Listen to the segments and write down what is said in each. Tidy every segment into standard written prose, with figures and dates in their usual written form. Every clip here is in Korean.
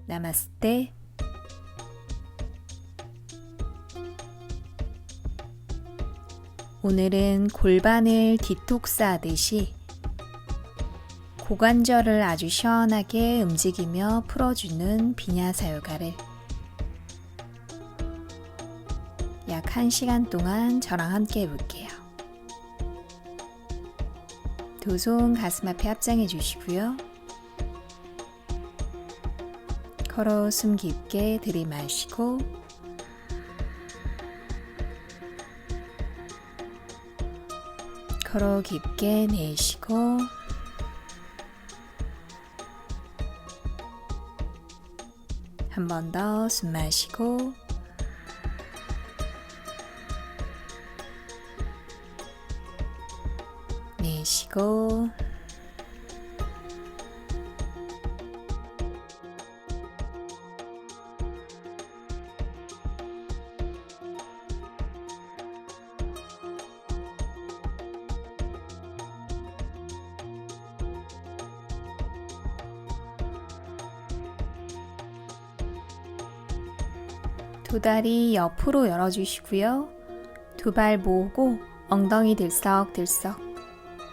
나마스테. 오늘은 골반을 디톡스 하듯이 고관절을 아주 시원하게 움직이며 풀어주는 비냐사 요가를 약 1시간 동안 저랑 함께 해볼게요. 두 손 가슴 앞에 합장해 주시고요. 코로 숨 깊게 들이마시고 코로 깊게 내쉬고 한 번 더 숨 마시고 내쉬고 두 다리 옆으로 열어주시고요. 두 발 모으고 엉덩이 들썩들썩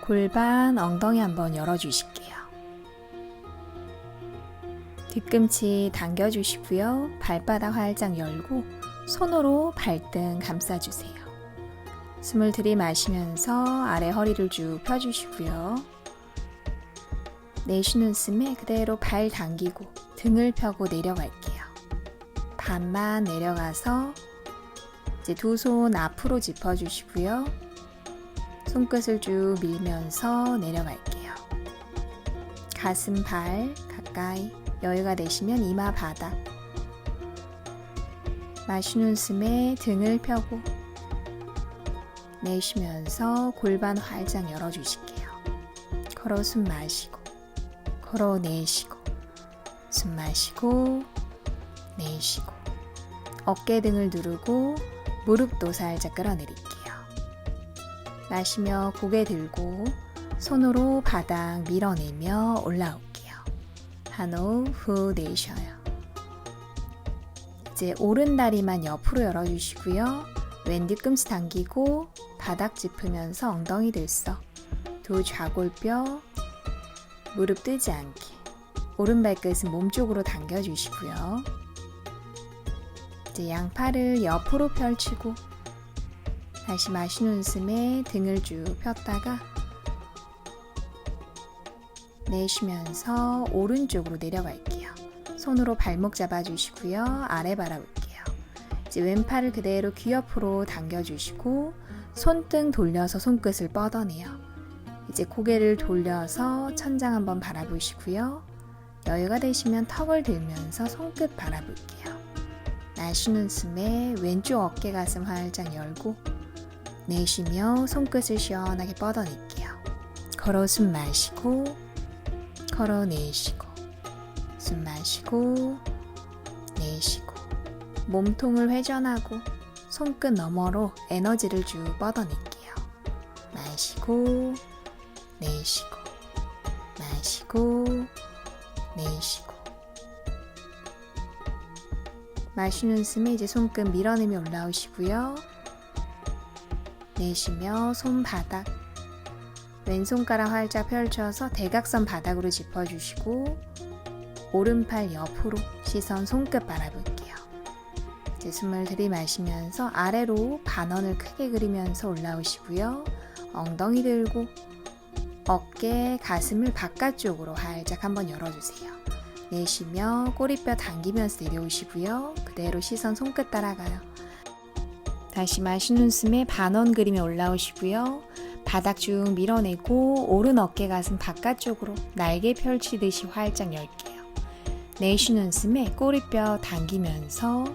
골반 엉덩이 한번 열어주실게요. 뒤꿈치 당겨주시고요. 발바닥 활짝 열고 손으로 발등 감싸주세요. 숨을 들이마시면서 아래 허리를 쭉 펴주시고요. 내쉬는 숨에 그대로 발 당기고 등을 펴고 내려갈게요. 반만 내려가서 이제 두 손 앞으로 짚어주시고요. 손끝을 쭉 밀면서 내려갈게요. 가슴 발 가까이 여유가 되시면 이마 바닥 마시는 숨에 등을 펴고 내쉬면서 골반 활짝 열어주실게요. 걸어 숨 마시고 걸어 내쉬고 숨 마시고 내쉬고 어깨 등을 누르고 무릎도 살짝 끌어내릴게요. 마시며 고개 들고 손으로 바닥 밀어내며 올라올게요. 한호흡 후 내쉬어요. 이제 오른 다리만 옆으로 열어주시고요. 왼 뒤꿈치 당기고 바닥 짚으면서 엉덩이 들썩 두 좌골뼈 무릎 뜨지 않게 오른 발끝은 몸쪽으로 당겨주시고요. 이제 양팔을 옆으로 펼치고 다시 마시는 숨에 등을 쭉 폈다가 내쉬면서 오른쪽으로 내려갈게요. 손으로 발목 잡아주시고요. 아래 바라볼게요. 이제 왼팔을 그대로 귀 옆으로 당겨주시고 손등 돌려서 손끝을 뻗어내요. 이제 고개를 돌려서 천장 한번 바라보시고요. 여유가 되시면 턱을 들면서 손끝 바라볼게요. 마시는 숨에 왼쪽 어깨 가슴 활짝 열고 내쉬며 손끝을 시원하게 뻗어낼게요. 걸어 숨 마시고 걸어 내쉬고 숨 마시고 내쉬고 몸통을 회전하고 손끝 너머로 에너지를 쭉 뻗어낼게요. 마시고 내쉬고 마시고 내쉬고 마시는 숨에 이제 손끝 밀어내며 올라오시고요. 내쉬며 손바닥 왼손가락 활짝 펼쳐서 대각선 바닥으로 짚어주시고 오른팔 옆으로 시선 손끝 바라볼게요. 이제 숨을 들이마시면서 아래로 반원을 크게 그리면서 올라오시고요. 엉덩이 들고 어깨, 가슴을 바깥쪽으로 활짝 한번 열어주세요. 내쉬며 꼬리뼈 당기면서 내려오시고요. 그대로 시선 손끝 따라가요. 다시 마시는 숨에 반원 그리며 올라오시고요. 바닥 쭉 밀어내고 오른 어깨 가슴 바깥쪽으로 날개 펼치듯이 활짝 열게요. 내쉬는 숨에 꼬리뼈 당기면서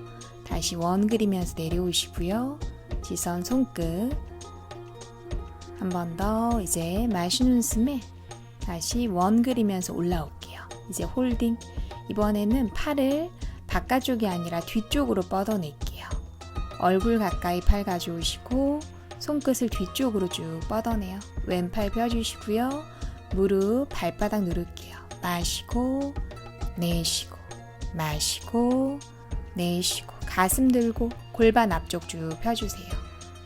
다시 원 그리면서 내려오시고요. 시선 손끝 한 번 더 이제 마시는 숨에 다시 원 그리면서 올라올게요. 이제 홀딩 이번에는 팔을 바깥쪽이 아니라 뒤쪽으로 뻗어낼게요. 얼굴 가까이 팔 가져오시고 손끝을 뒤쪽으로 쭉 뻗어내요. 왼팔 펴주시고요. 무릎 발바닥 누를게요. 마시고 내쉬고 마시고 내쉬고 가슴 들고 골반 앞쪽 쭉 펴주세요.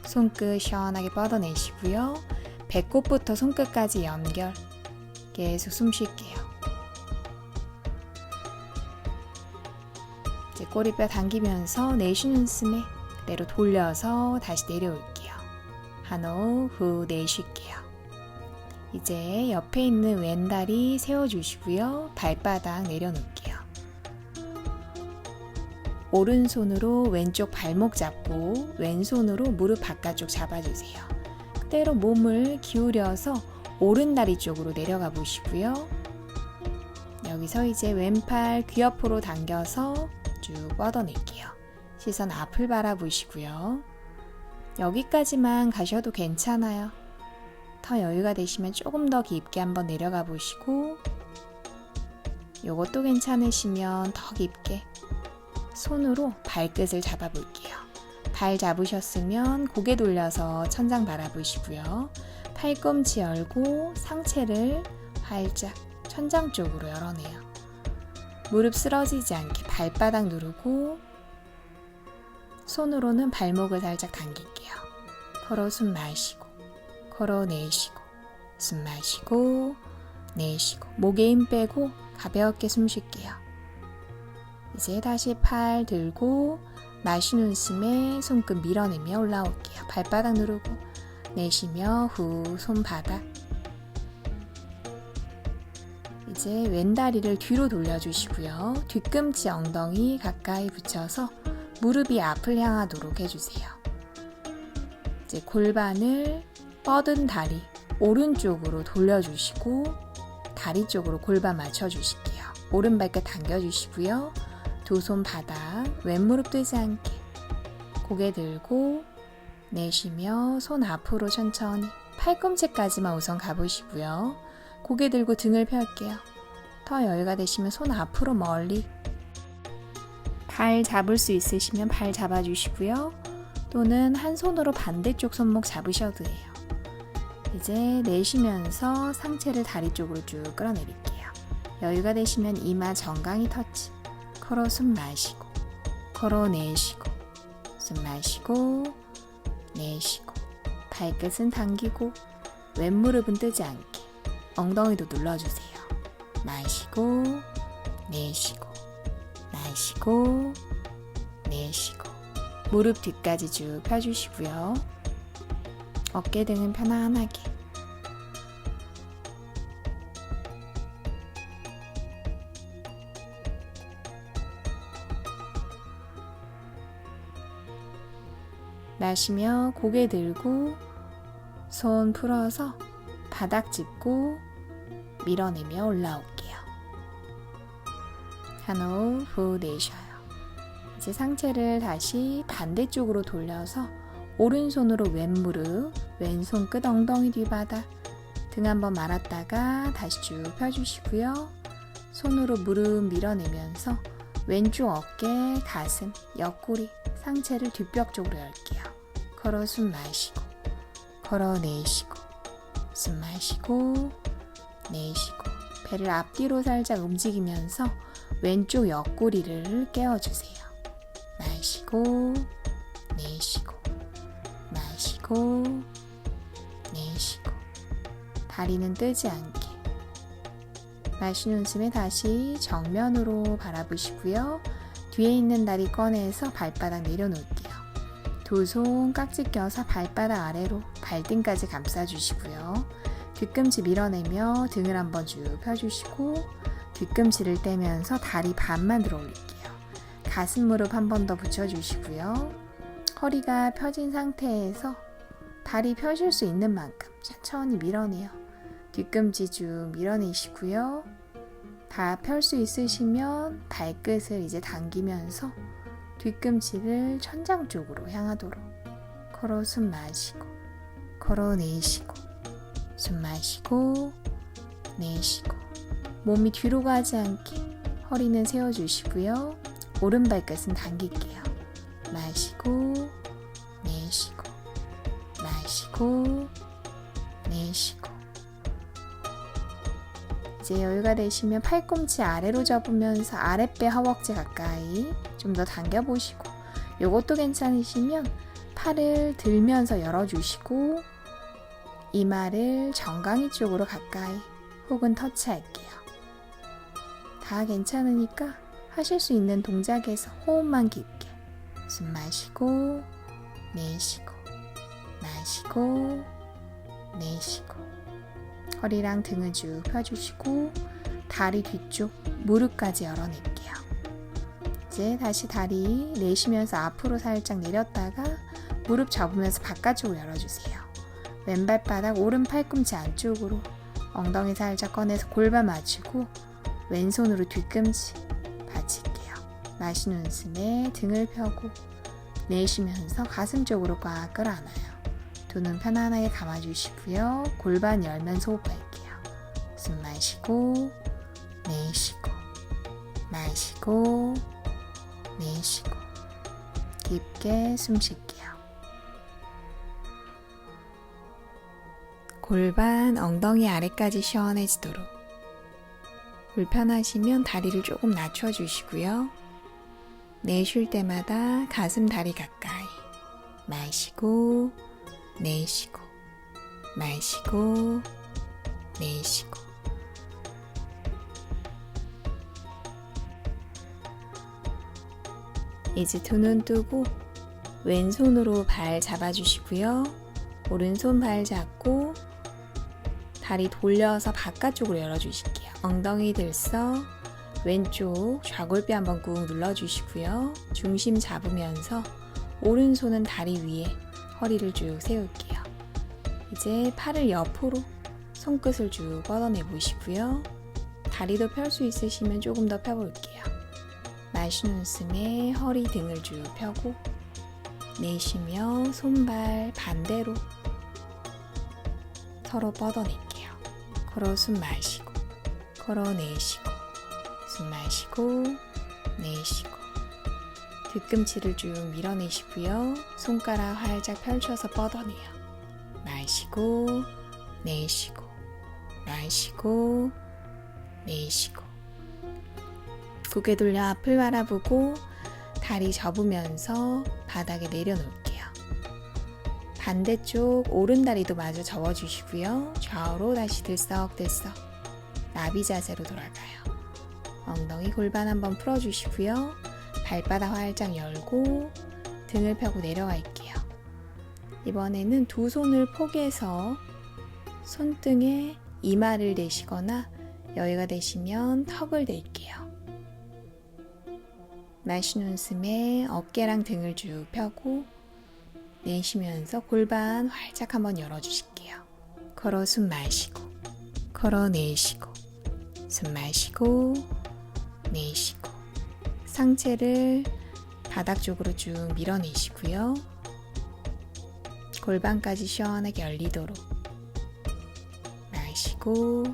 손끝 시원하게 뻗어내시고요. 배꼽부터 손끝까지 연결. 계속 숨 쉴게요. 이제 꼬리뼈 당기면서 내쉬는 숨에 그대로 돌려서 다시 내려올게요. 한호흡 후 내쉴게요. 이제 옆에 있는 왼다리 세워주시고요. 발바닥 내려놓을게요. 오른손으로 왼쪽 발목 잡고 왼손으로 무릎 바깥쪽 잡아주세요. 그대로 몸을 기울여서 오른다리 쪽으로 내려가 보시고요. 여기서 이제 왼팔 귀 옆으로 당겨서 쭉 뻗어낼게요. 시선 앞을 바라보시고요. 여기까지만 가셔도 괜찮아요. 더 여유가 되시면 조금 더 깊게 한번 내려가 보시고 요것도 괜찮으시면 더 깊게 손으로 발끝을 잡아 볼게요. 발 잡으셨으면 고개 돌려서 천장 바라보시고요. 팔꿈치 열고 상체를 활짝 천장 쪽으로 열어내요. 무릎 쓰러지지 않게 발바닥 누르고 손으로는 발목을 살짝 당길게요. 걸어 숨 마시고 걸어 내쉬고 숨 마시고 내쉬고 목에 힘 빼고 가볍게 숨 쉴게요. 이제 다시 팔 들고 마시는 숨에 손끝 밀어내며 올라올게요. 발바닥 누르고 내쉬며 후 손바닥. 이제 왼다리를 뒤로 돌려주시고요. 뒤꿈치 엉덩이 가까이 붙여서 무릎이 앞을 향하도록 해주세요. 이제 골반을 뻗은 다리 오른쪽으로 돌려주시고 다리 쪽으로 골반 맞춰주실게요. 오른 발끝 당겨주시고요. 두 손 바닥 왼무릎 뜨지 않게 고개 들고 내쉬며 손 앞으로 천천히 팔꿈치까지만 우선 가보시고요. 고개 들고 등을 펼게요. 더 여유가 되시면 손 앞으로 멀리 발 잡을 수 있으시면 발 잡아주시고요. 또는 한 손으로 반대쪽 손목 잡으셔도 돼요. 이제 내쉬면서 상체를 다리 쪽으로 쭉 끌어내릴게요. 여유가 되시면 이마 정강이 터치. 걸어 숨 마시고 걸어 내쉬고 숨 마시고 내쉬고 발끝은 당기고 왼무릎은 뜨지 않게 엉덩이도 눌러주세요. 마시고 내쉬고 마시고 내쉬고 무릎 뒤까지 쭉 펴주시고요. 어깨 등은 편안하게 마시며 고개 들고 손 풀어서 바닥 짚고 밀어내며 올라올게요. 한호흡 후 내쉬어요. 이제 상체를 다시 반대쪽으로 돌려서 오른손으로 왼무릎, 왼손 끝 엉덩이 뒤바닥 등 한번 말았다가 다시 쭉 펴주시고요. 손으로 무릎 밀어내면서 왼쪽 어깨, 가슴, 옆구리, 상체를 뒷벽 쪽으로 열게요. 걸어 숨 마시고 걸어 내쉬고 숨 마시고 내쉬고 배를 앞뒤로 살짝 움직이면서 왼쪽 옆구리를 깨워주세요. 마시고 내쉬고 마시고 내쉬고 다리는 뜨지 않게 마시는 숨에 다시 정면으로 바라보시고요. 뒤에 있는 다리 꺼내서 발바닥 내려놓을게요. 두 손 깍지 껴서 발바닥 아래로 발등까지 감싸주시고요. 뒤꿈치 밀어내며 등을 한번 쭉 펴주시고 뒤꿈치를 떼면서 다리 반만 들어 올릴게요. 가슴 무릎 한 번 더 붙여주시고요. 허리가 펴진 상태에서 다리 펴실 수 있는 만큼 천천히 밀어내요. 뒤꿈치 쭉 밀어내시고요. 다 펼 수 있으시면 발끝을 이제 당기면서 뒤꿈치를 천장 쪽으로 향하도록 걸어 숨 마시고 걸어 내쉬고 숨 마시고 내쉬고 몸이 뒤로 가지 않게 허리는 세워주시고요. 오른 발끝은 당길게요. 마시고 내쉬고 마시고 내쉬고 이제 여유가 되시면 팔꿈치 아래로 접으면서 아랫배 허벅지 가까이 좀 더 당겨보시고, 요것도 괜찮으시면 팔을 들면서 열어주시고 이마를 정강이 쪽으로 가까이 혹은 터치할게요. 다 괜찮으니까 하실 수 있는 동작에서 호흡만 깊게 숨 마시고 내쉬고 마시고 내쉬고, 허리랑 등을 쭉 펴주시고 다리 뒤쪽 무릎까지 열어낼게요. 이제 다시 다리 내쉬면서 앞으로 살짝 내렸다가 무릎 접으면서 바깥쪽으로 열어주세요. 왼발바닥 오른 팔꿈치 안쪽으로 엉덩이 살짝 꺼내서 골반 맞추고 왼손으로 뒤꿈치 받칠게요. 마시는 숨에 등을 펴고 내쉬면서 가슴 쪽으로 꽉 끌어안아요. 두 눈 편안하게 감아주시고요. 골반 열면서 호흡할게요. 숨 마시고 내쉬고 마시고 내쉬고 깊게 숨 쉴게요. 골반 엉덩이 아래까지 시원해지도록, 불편하시면 다리를 조금 낮춰주시고요. 내쉴 때마다 가슴 다리 가까이 마시고 내쉬고 마시고 내쉬고. 이제 두 눈 뜨고 왼손으로 발 잡아주시고요. 오른손 발 잡고 다리 돌려서 바깥쪽으로 열어주실게요. 엉덩이 들썩 왼쪽 좌골뼈 한번 꾹 눌러주시고요. 중심 잡으면서 오른손은 다리 위에 허리를 쭉 세울게요. 이제 팔을 옆으로 손끝을 쭉 뻗어내 보시고요. 다리도 펼 수 있으시면 조금 더 펴볼게요. 마시는 숨에 허리 등을 쭉 펴고 내쉬며 손발 반대로 서로 뻗어낼게요. 걸어 숨 마시고 걸어 내쉬고 숨 마시고 내쉬고, 뒤꿈치를 쭉 밀어내시고요. 손가락 활짝 펼쳐서 뻗어내요. 마시고 내쉬고 마시고 내쉬고. 고개 돌려 앞을 바라보고 다리 접으면서 바닥에 내려놓을게요. 반대쪽 오른다리도 마저 접어주시고요. 좌우로 다시 들썩들썩 나비 자세로 돌아가요. 엉덩이 골반 한번 풀어주시고요. 발바닥 활짝 열고 등을 펴고 내려갈게요. 이번에는 두 손을 포개서 손등에 이마를 대시거나 여유가 되시면 턱을 댈게요. 마시는 숨에 어깨랑 등을 쭉 펴고 내쉬면서 골반 활짝 한번 열어주실게요. 걸어 숨 마시고 걸어 내쉬고 숨 마시고 내쉬고, 상체를 바닥 쪽으로 쭉 밀어내시고요. 골반까지 시원하게 열리도록 마시고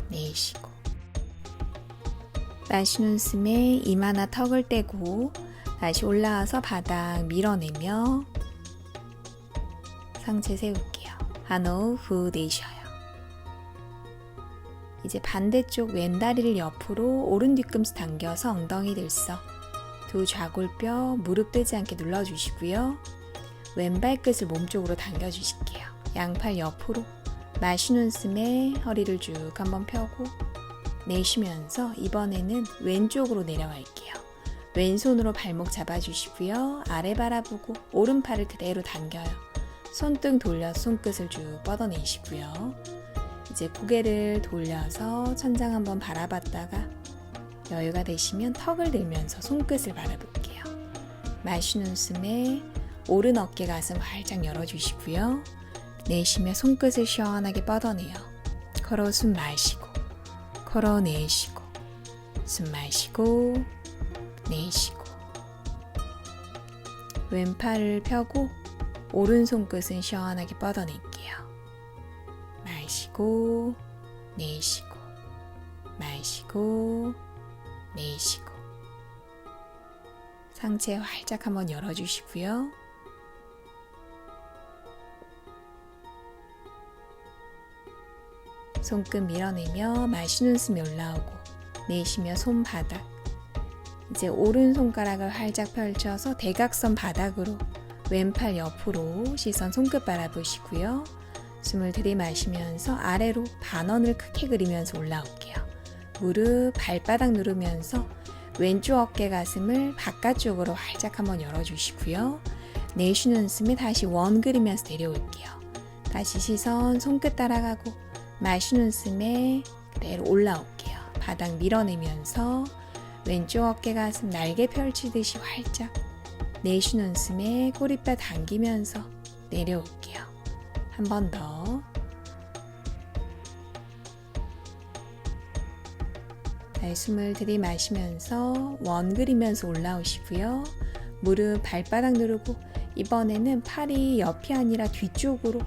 내쉬고. 마시는 숨에 이마나 턱을 떼고 다시 올라와서 바닥 밀어내며 상체 세울게요. 한호흡 후 내쉬어요. 이제 반대쪽 왼다리를 옆으로 오른 뒤꿈치 당겨서 엉덩이 들썩 두 좌골뼈 무릎 뜨지 않게 눌러주시고요. 왼발끝을 몸쪽으로 당겨주실게요. 양팔 옆으로 마시는 숨에 허리를 쭉 한번 펴고 내쉬면서 이번에는 왼쪽으로 내려갈게요. 왼손으로 발목 잡아주시고요. 아래 바라보고 오른팔을 그대로 당겨요. 손등 돌려 손끝을 쭉 뻗어내시고요. 이제 고개를 돌려서 천장 한번 바라봤다가 여유가 되시면 턱을 들면서 손끝을 바라볼게요. 마시는 숨에 오른 어깨 가슴 활짝 열어주시고요. 내쉬며 손끝을 시원하게 뻗어내요. 걸어 숨 마시고 걸어 내쉬고 숨 마시고 내쉬고. 왼팔을 펴고 오른손 끝은 시원하게 뻗어낼게요. 마시고 내쉬고 마시고 내쉬고. 상체 활짝 한번 열어주시고요. 손끝 밀어내며 마시는 숨이 올라오고 내쉬며 손바닥. 이제 오른손가락을 활짝 펼쳐서 대각선 바닥으로 왼팔 옆으로 시선 손끝 바라보시고요. 숨을 들이마시면서 아래로 반원을 크게 그리면서 올라올게요. 무릎 발바닥 누르면서 왼쪽 어깨 가슴을 바깥쪽으로 활짝 한번 열어주시고요. 내쉬는 숨에 다시 원 그리면서 내려올게요. 다시 시선 손끝 따라가고 마시는 숨에 그대로 올라올게요. 바닥 밀어내면서 왼쪽 어깨 가슴 날개 펼치듯이 활짝 내쉬는 숨에 꼬리뼈 당기면서 내려올게요. 한 번 더. 다시 숨을 들이마시면서 원 그리면서 올라오시고요. 무릎 발바닥 누르고 이번에는 팔이 옆이 아니라 뒤쪽으로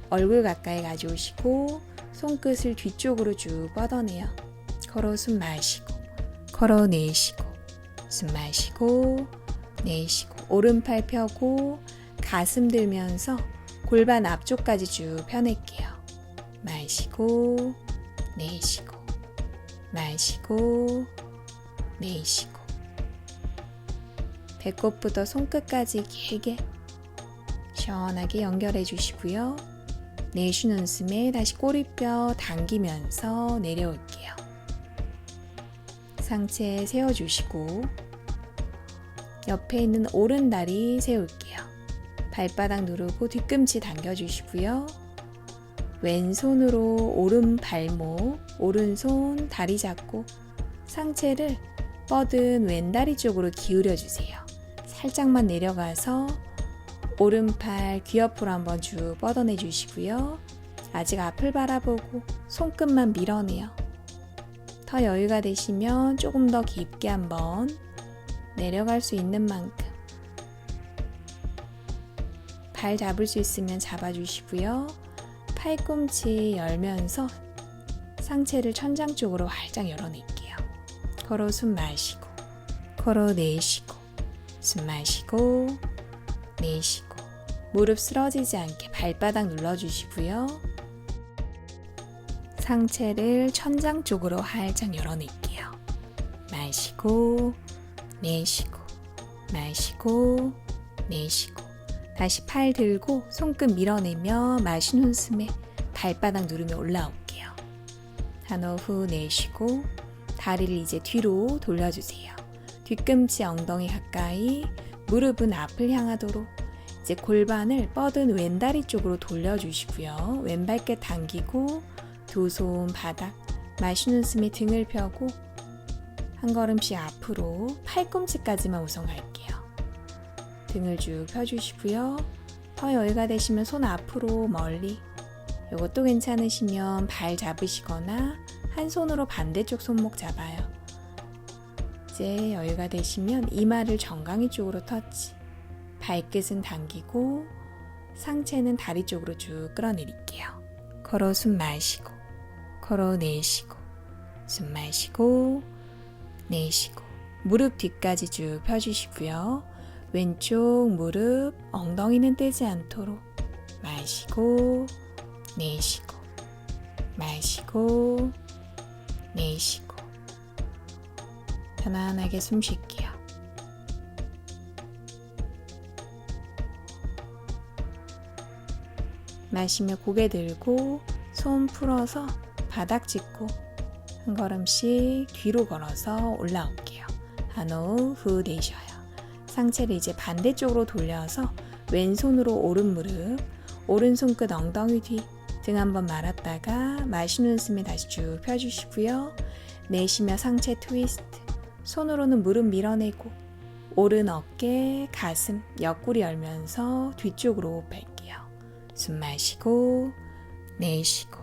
얼굴 가까이 가져오시고 손끝을 뒤쪽으로 쭉 뻗어내요. 걸어 숨 마시고 걸어 내쉬고 숨 마시고 내쉬고 오른팔 펴고 가슴 들면서 골반 앞쪽까지 쭉 펴낼게요. 마시고 내쉬고 마시고 내쉬고 배꼽부터 손끝까지 길게 시원하게 연결해 주시고요. 내쉬는 숨에 다시 꼬리뼈 당기면서 내려올게요. 상체 세워주시고 옆에 있는 오른 다리 세울게요. 발바닥 누르고 뒤꿈치 당겨주시고요. 왼손으로 오른 발목, 오른손 다리 잡고 상체를 뻗은 왼다리 쪽으로 기울여주세요. 살짝만 내려가서 오른팔 귀 옆으로 한번 쭉 뻗어내 주시고요. 아직 앞을 바라보고 손끝만 밀어내요. 더 여유가 되시면 조금 더 깊게 한번 내려갈 수 있는 만큼 발 잡을 수 있으면 잡아주시고요. 팔꿈치 열면서 상체를 천장 쪽으로 활짝 열어낼게요. 걸어 숨 마시고 걸어 내쉬고 숨 마시고 내쉬고 무릎 쓰러지지 않게 발바닥 눌러주시고요. 상체를 천장 쪽으로 활짝 열어낼게요. 마시고 내쉬고 마시고 내쉬고 다시 팔 들고 손끝 밀어내며 마시는 숨에 발바닥 누르며 올라올게요. 한호 후 내쉬고 다리를 이제 뒤로 돌려주세요. 뒤꿈치 엉덩이 가까이 무릎은 앞을 향하도록 이제 골반을 뻗은 왼다리 쪽으로 돌려주시고요. 왼발끝 당기고 두 손 바닥 마시는 숨에 등을 펴고 한 걸음씩 앞으로 팔꿈치까지만 우선 갈게요. 등을 쭉 펴주시고요. 더 여유가 되시면 손 앞으로 멀리 이것도 괜찮으시면 발 잡으시거나 한 손으로 반대쪽 손목 잡아요. 이제 여유가 되시면 이마를 정강이 쪽으로 터치 발끝은 당기고 상체는 다리 쪽으로 쭉 끌어내릴게요. 걸어 숨 마시고 걸어 내쉬고 숨 마시고 내쉬고 무릎 뒤까지 쭉 펴주시고요. 왼쪽 무릎 엉덩이는 떼지 않도록 마시고 내쉬고 마시고 내쉬고 편안하게 숨 쉴게요. 마시며 고개 들고 손 풀어서 바닥 짚고 한 걸음씩 뒤로 걸어서 올라올게요. 한호흡 후 내쉬어요. 상체를 이제 반대쪽으로 돌려서 왼손으로 오른 무릎, 오른손 끝 엉덩이 뒤 등 한번 말았다가 마시는 숨에 다시 쭉 펴주시고요. 내쉬며 상체 트위스트, 손으로는 무릎 밀어내고 오른 어깨, 가슴, 옆구리 열면서 뒤쪽으로 뺄게요. 숨 마시고 내쉬고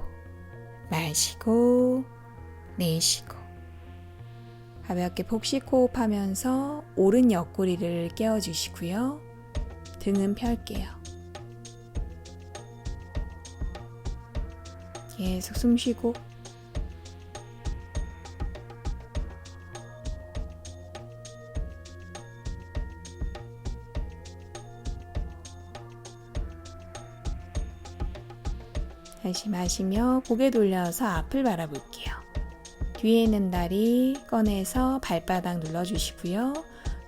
마시고 내쉬고 가볍게 복식 호흡하면서 오른 옆구리를 깨워주시고요. 등은 펼게요. 계속 숨 쉬고 다시 마시며 고개 돌려서 앞을 바라볼게요. 뒤에 있는 다리 꺼내서 발바닥 눌러주시고요.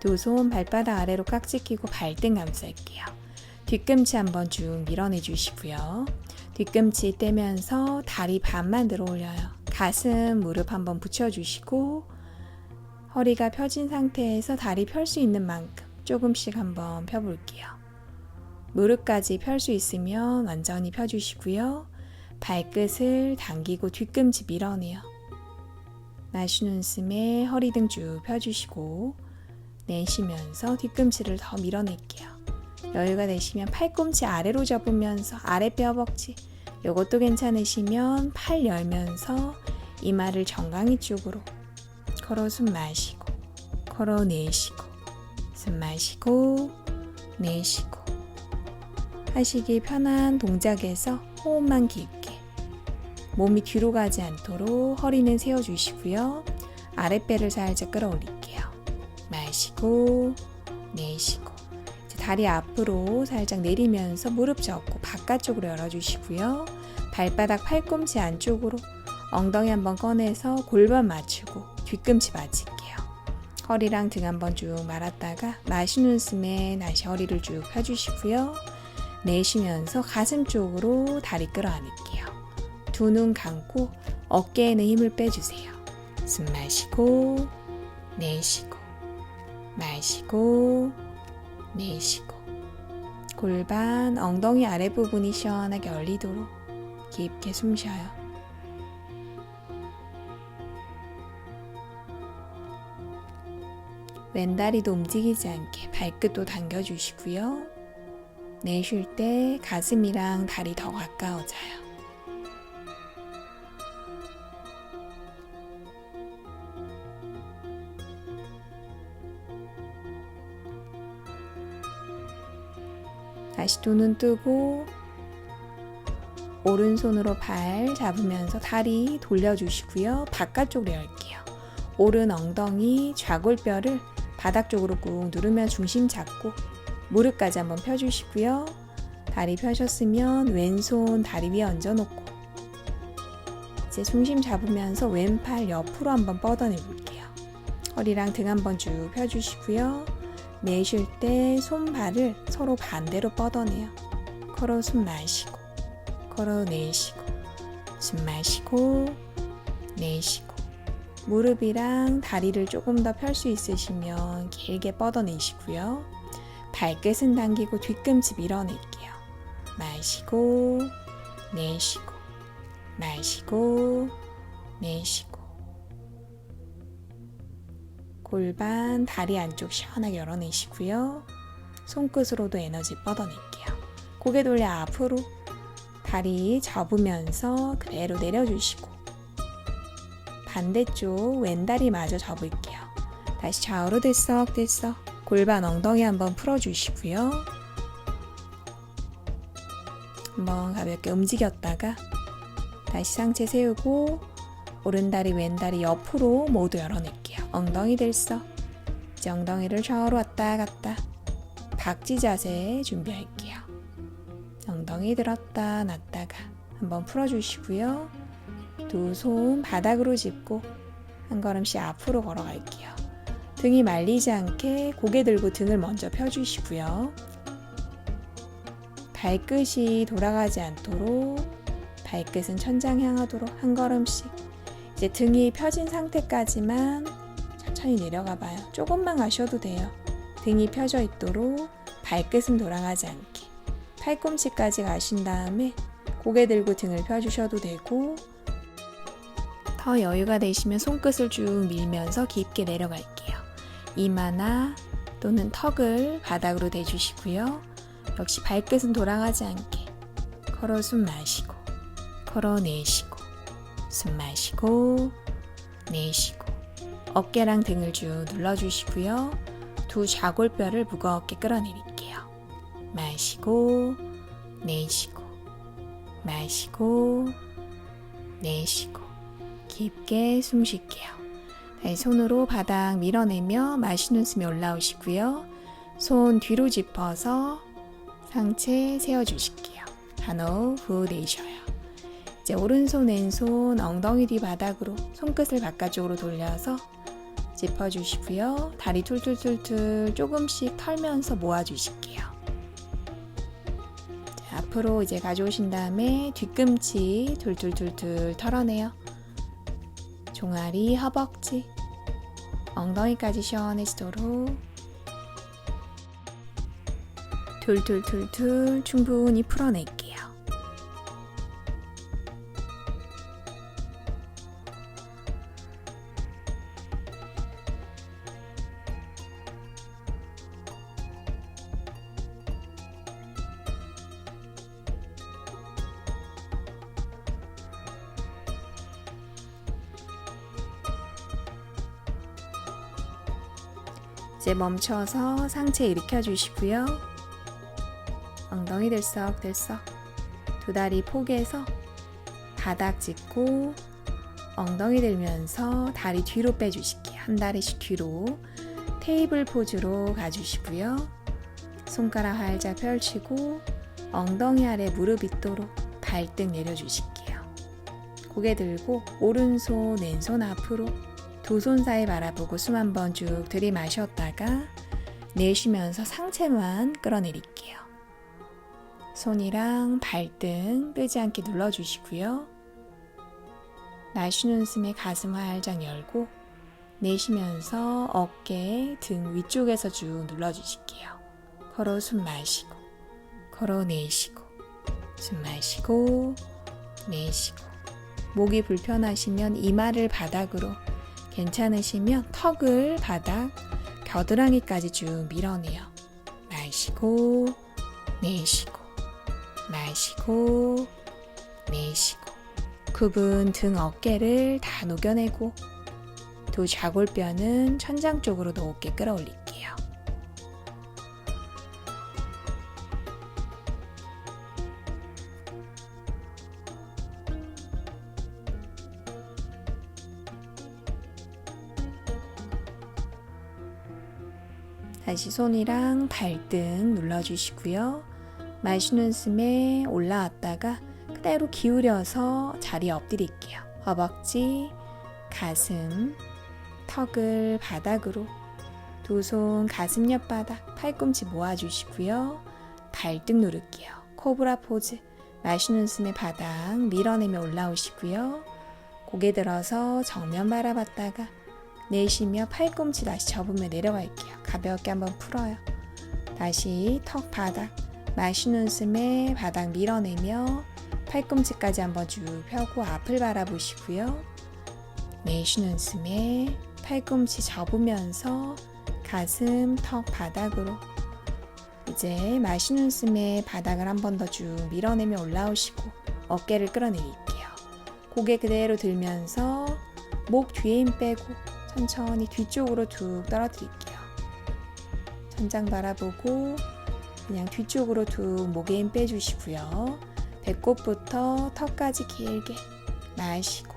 두 손 발바닥 아래로 깍지 끼고 발등 감쌀게요. 뒤꿈치 한번 쭉 밀어내 주시고요. 뒤꿈치 떼면서 다리 반만 들어 올려요. 가슴, 무릎 한번 붙여주시고 허리가 펴진 상태에서 다리 펼 수 있는 만큼 조금씩 한번 펴볼게요. 무릎까지 펼 수 있으면 완전히 펴주시고요. 발끝을 당기고 뒤꿈치 밀어내요. 마시는 숨에 허리 등 쭉 펴주시고 내쉬면서 뒤꿈치를 더 밀어낼게요. 여유가 되시면 팔꿈치 아래로 접으면서 아랫배 허벅지 이것도 괜찮으시면 팔 열면서 이마를 정강이 쪽으로 걸어 숨 마시고 걸어 내쉬고 숨 마시고 내쉬고 하시기 편한 동작에서 호흡만 깊게 몸이 뒤로 가지 않도록 허리는 세워주시고요. 아랫배를 살짝 끌어올릴게요. 마시고 내쉬고 다리 앞으로 살짝 내리면서 무릎 접고 바깥쪽으로 열어주시고요. 발바닥 팔꿈치 안쪽으로 엉덩이 한번 꺼내서 골반 맞추고 뒤꿈치 맞출게요. 허리랑 등 한번 쭉 말았다가 마시는 숨에 다시 허리를 쭉 펴주시고요. 내쉬면서 가슴 쪽으로 다리 끌어안을게요. 두 눈 감고 어깨에는 힘을 빼주세요. 숨 마시고 내쉬고 마시고 내쉬고 골반, 엉덩이 아랫부분이 시원하게 열리도록 깊게 숨 쉬어요. 왼다리도 움직이지 않게 발끝도 당겨주시고요. 내쉴 때 가슴이랑 다리 더 가까워져요. 다시 두 눈 뜨고 오른손으로 발 잡으면서 다리 돌려주시고요. 바깥쪽으로 열게요. 오른 엉덩이 좌골뼈를 바닥 쪽으로 꾹 누르면 중심 잡고 무릎까지 한번 펴주시고요. 다리 펴셨으면 왼손 다리 위에 얹어놓고 이제 중심 잡으면서 왼팔 옆으로 한번 뻗어내 볼게요. 허리랑 등 한번 쭉 펴주시고요. 내쉴 때 손발을 서로 반대로 뻗어내요. 걸어 숨 마시고 걸어 내쉬고 숨 마시고 내쉬고 무릎이랑 다리를 조금 더 펼 수 있으시면 길게 뻗어내시고요. 발끝은 당기고 뒤꿈치 밀어낼게요. 마시고 내쉬고 마시고 내쉬고 골반, 다리 안쪽 시원하게 열어내시고요. 손끝으로도 에너지 뻗어낼게요. 고개 돌려 앞으로 다리 접으면서 그대로 내려주시고 반대쪽 왼다리 마저 접을게요. 다시 좌우로 들썩들썩 골반 엉덩이 한번 풀어주시고요. 한번 가볍게 움직였다가 다시 상체 세우고 오른다리 왼다리 옆으로 모두 열어낼게요. 엉덩이 들썩 이제 엉덩이를 좌우로 왔다 갔다 박쥐 자세 준비할게요. 엉덩이 들었다 놨다가 한번 풀어주시고요. 두 손 바닥으로 짚고 한 걸음씩 앞으로 걸어갈게요. 등이 말리지 않게 고개 들고 등을 먼저 펴주시고요. 발끝이 돌아가지 않도록 발끝은 천장 향하도록 한 걸음씩 이제 등이 펴진 상태까지만 천천히 내려가 봐요. 조금만 가셔도 돼요. 등이 펴져 있도록 발끝은 돌아가지 않게 팔꿈치까지 가신 다음에 고개 들고 등을 펴주셔도 되고 더 여유가 되시면 손끝을 쭉 밀면서 깊게 내려갈게요. 이마나 또는 턱을 바닥으로 대주시고요. 역시 발끝은 돌아가지 않게 걸어 숨 마시고 걸어 내쉬고 숨 마시고 내쉬고 어깨랑 등을 쭉 눌러주시고요. 두 좌골뼈를 무겁게 끌어내릴게요. 마시고 내쉬고 마시고 내쉬고 깊게 숨 쉴게요. 다시 손으로 바닥 밀어내며 마시는 숨이 올라오시고요. 손 뒤로 짚어서 상체 세워주실게요. 한호흡 후 내쉬어요. 이제 오른손 왼손 엉덩이 뒤 바닥으로 손끝을 바깥쪽으로 돌려서 짚어주시고요. 다리 툴툴툴툴 조금씩 털면서 모아주실게요. 자, 앞으로 이제 가져오신 다음에 뒤꿈치 툴툴툴툴 털어내요. 종아리, 허벅지, 엉덩이까지 시원해지도록 툴툴툴툴 충분히 풀어낼게요. 이제 멈춰서 상체 일으켜 주시고요. 엉덩이 들썩들썩 두 다리 포개서 바닥 짚고 엉덩이 들면서 다리 뒤로 빼주실게요. 한 다리씩 뒤로 테이블 포즈로 가주시고요. 손가락 활짝 펼치고 엉덩이 아래 무릎 있도록 발등 내려주실게요. 고개 들고 오른손 왼손 앞으로 두 손 사이 바라보고 숨 한 번 쭉 들이마셨다가 내쉬면서 상체만 끌어내릴게요. 손이랑 발등 뜨지 않게 눌러주시고요. 마시는 숨에 가슴 활짝 열고 내쉬면서 어깨, 등 위쪽에서 쭉 눌러주실게요. 걸어 숨 마시고 걸어 내쉬고 숨 마시고 내쉬고 목이 불편하시면 이마를 바닥으로 괜찮으시면 턱을 바닥, 겨드랑이까지 쭉 밀어내요. 마시고 내쉬고 마시고 내쉬고 굽은 등 어깨를 다 녹여내고 두 좌골뼈는 천장 쪽으로 높게 끌어올릴게요. 다시 손이랑 발등 눌러주시고요. 마시는 숨에 올라왔다가 그대로 기울여서 자리에 엎드릴게요. 허벅지, 가슴, 턱을 바닥으로 두 손 가슴 옆바닥, 팔꿈치 모아주시고요. 발등 누를게요. 코브라 포즈, 마시는 숨에 바닥 밀어내며 올라오시고요. 고개 들어서 정면 바라봤다가 내쉬며 팔꿈치 다시 접으며 내려갈게요. 가볍게 한번 풀어요. 다시 턱 바닥, 마시는 숨에 바닥 밀어내며 팔꿈치까지 한번 쭉 펴고 앞을 바라보시고요. 내쉬는 숨에 팔꿈치 접으면서 가슴, 턱 바닥으로 이제 마시는 숨에 바닥을 한 번 더 쭉 밀어내며 올라오시고 어깨를 끌어내릴게요. 고개 그대로 들면서 목 뒤에 힘 빼고 천천히 뒤쪽으로 툭 떨어뜨릴게요. 천장 바라보고 그냥 뒤쪽으로 툭 목에 힘 빼주시고요. 배꼽부터 턱까지 길게 마시고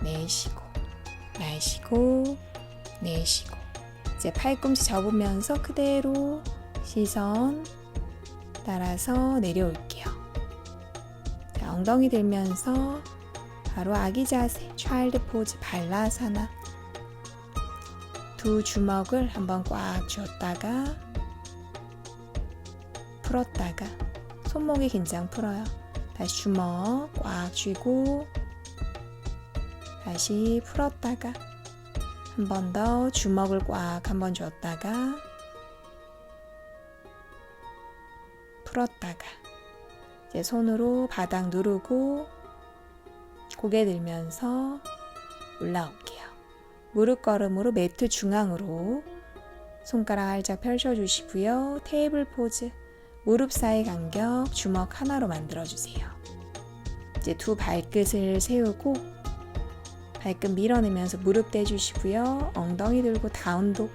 내쉬고 마시고 내쉬고 이제 팔꿈치 접으면서 그대로 시선 따라서 내려올게요. 자, 엉덩이 들면서 바로 아기 자세, 차일드 포즈, 발라사나 두 주먹을 한번 꽉 쥐었다가 풀었다가 손목이 긴장 풀어요. 다시 주먹 꽉 쥐고 다시 풀었다가 한 번 더 주먹을 꽉 한번 쥐었다가 풀었다가 이제 손으로 바닥 누르고 고개 들면서 올라올게요. 무릎 걸음으로 매트 중앙으로 손가락 활짝 펼쳐주시고요. 테이블 포즈, 무릎 사이 간격 주먹 하나로 만들어주세요. 이제 두 발끝을 세우고 발끝 밀어내면서 무릎 대주시고요. 엉덩이 들고 다운독,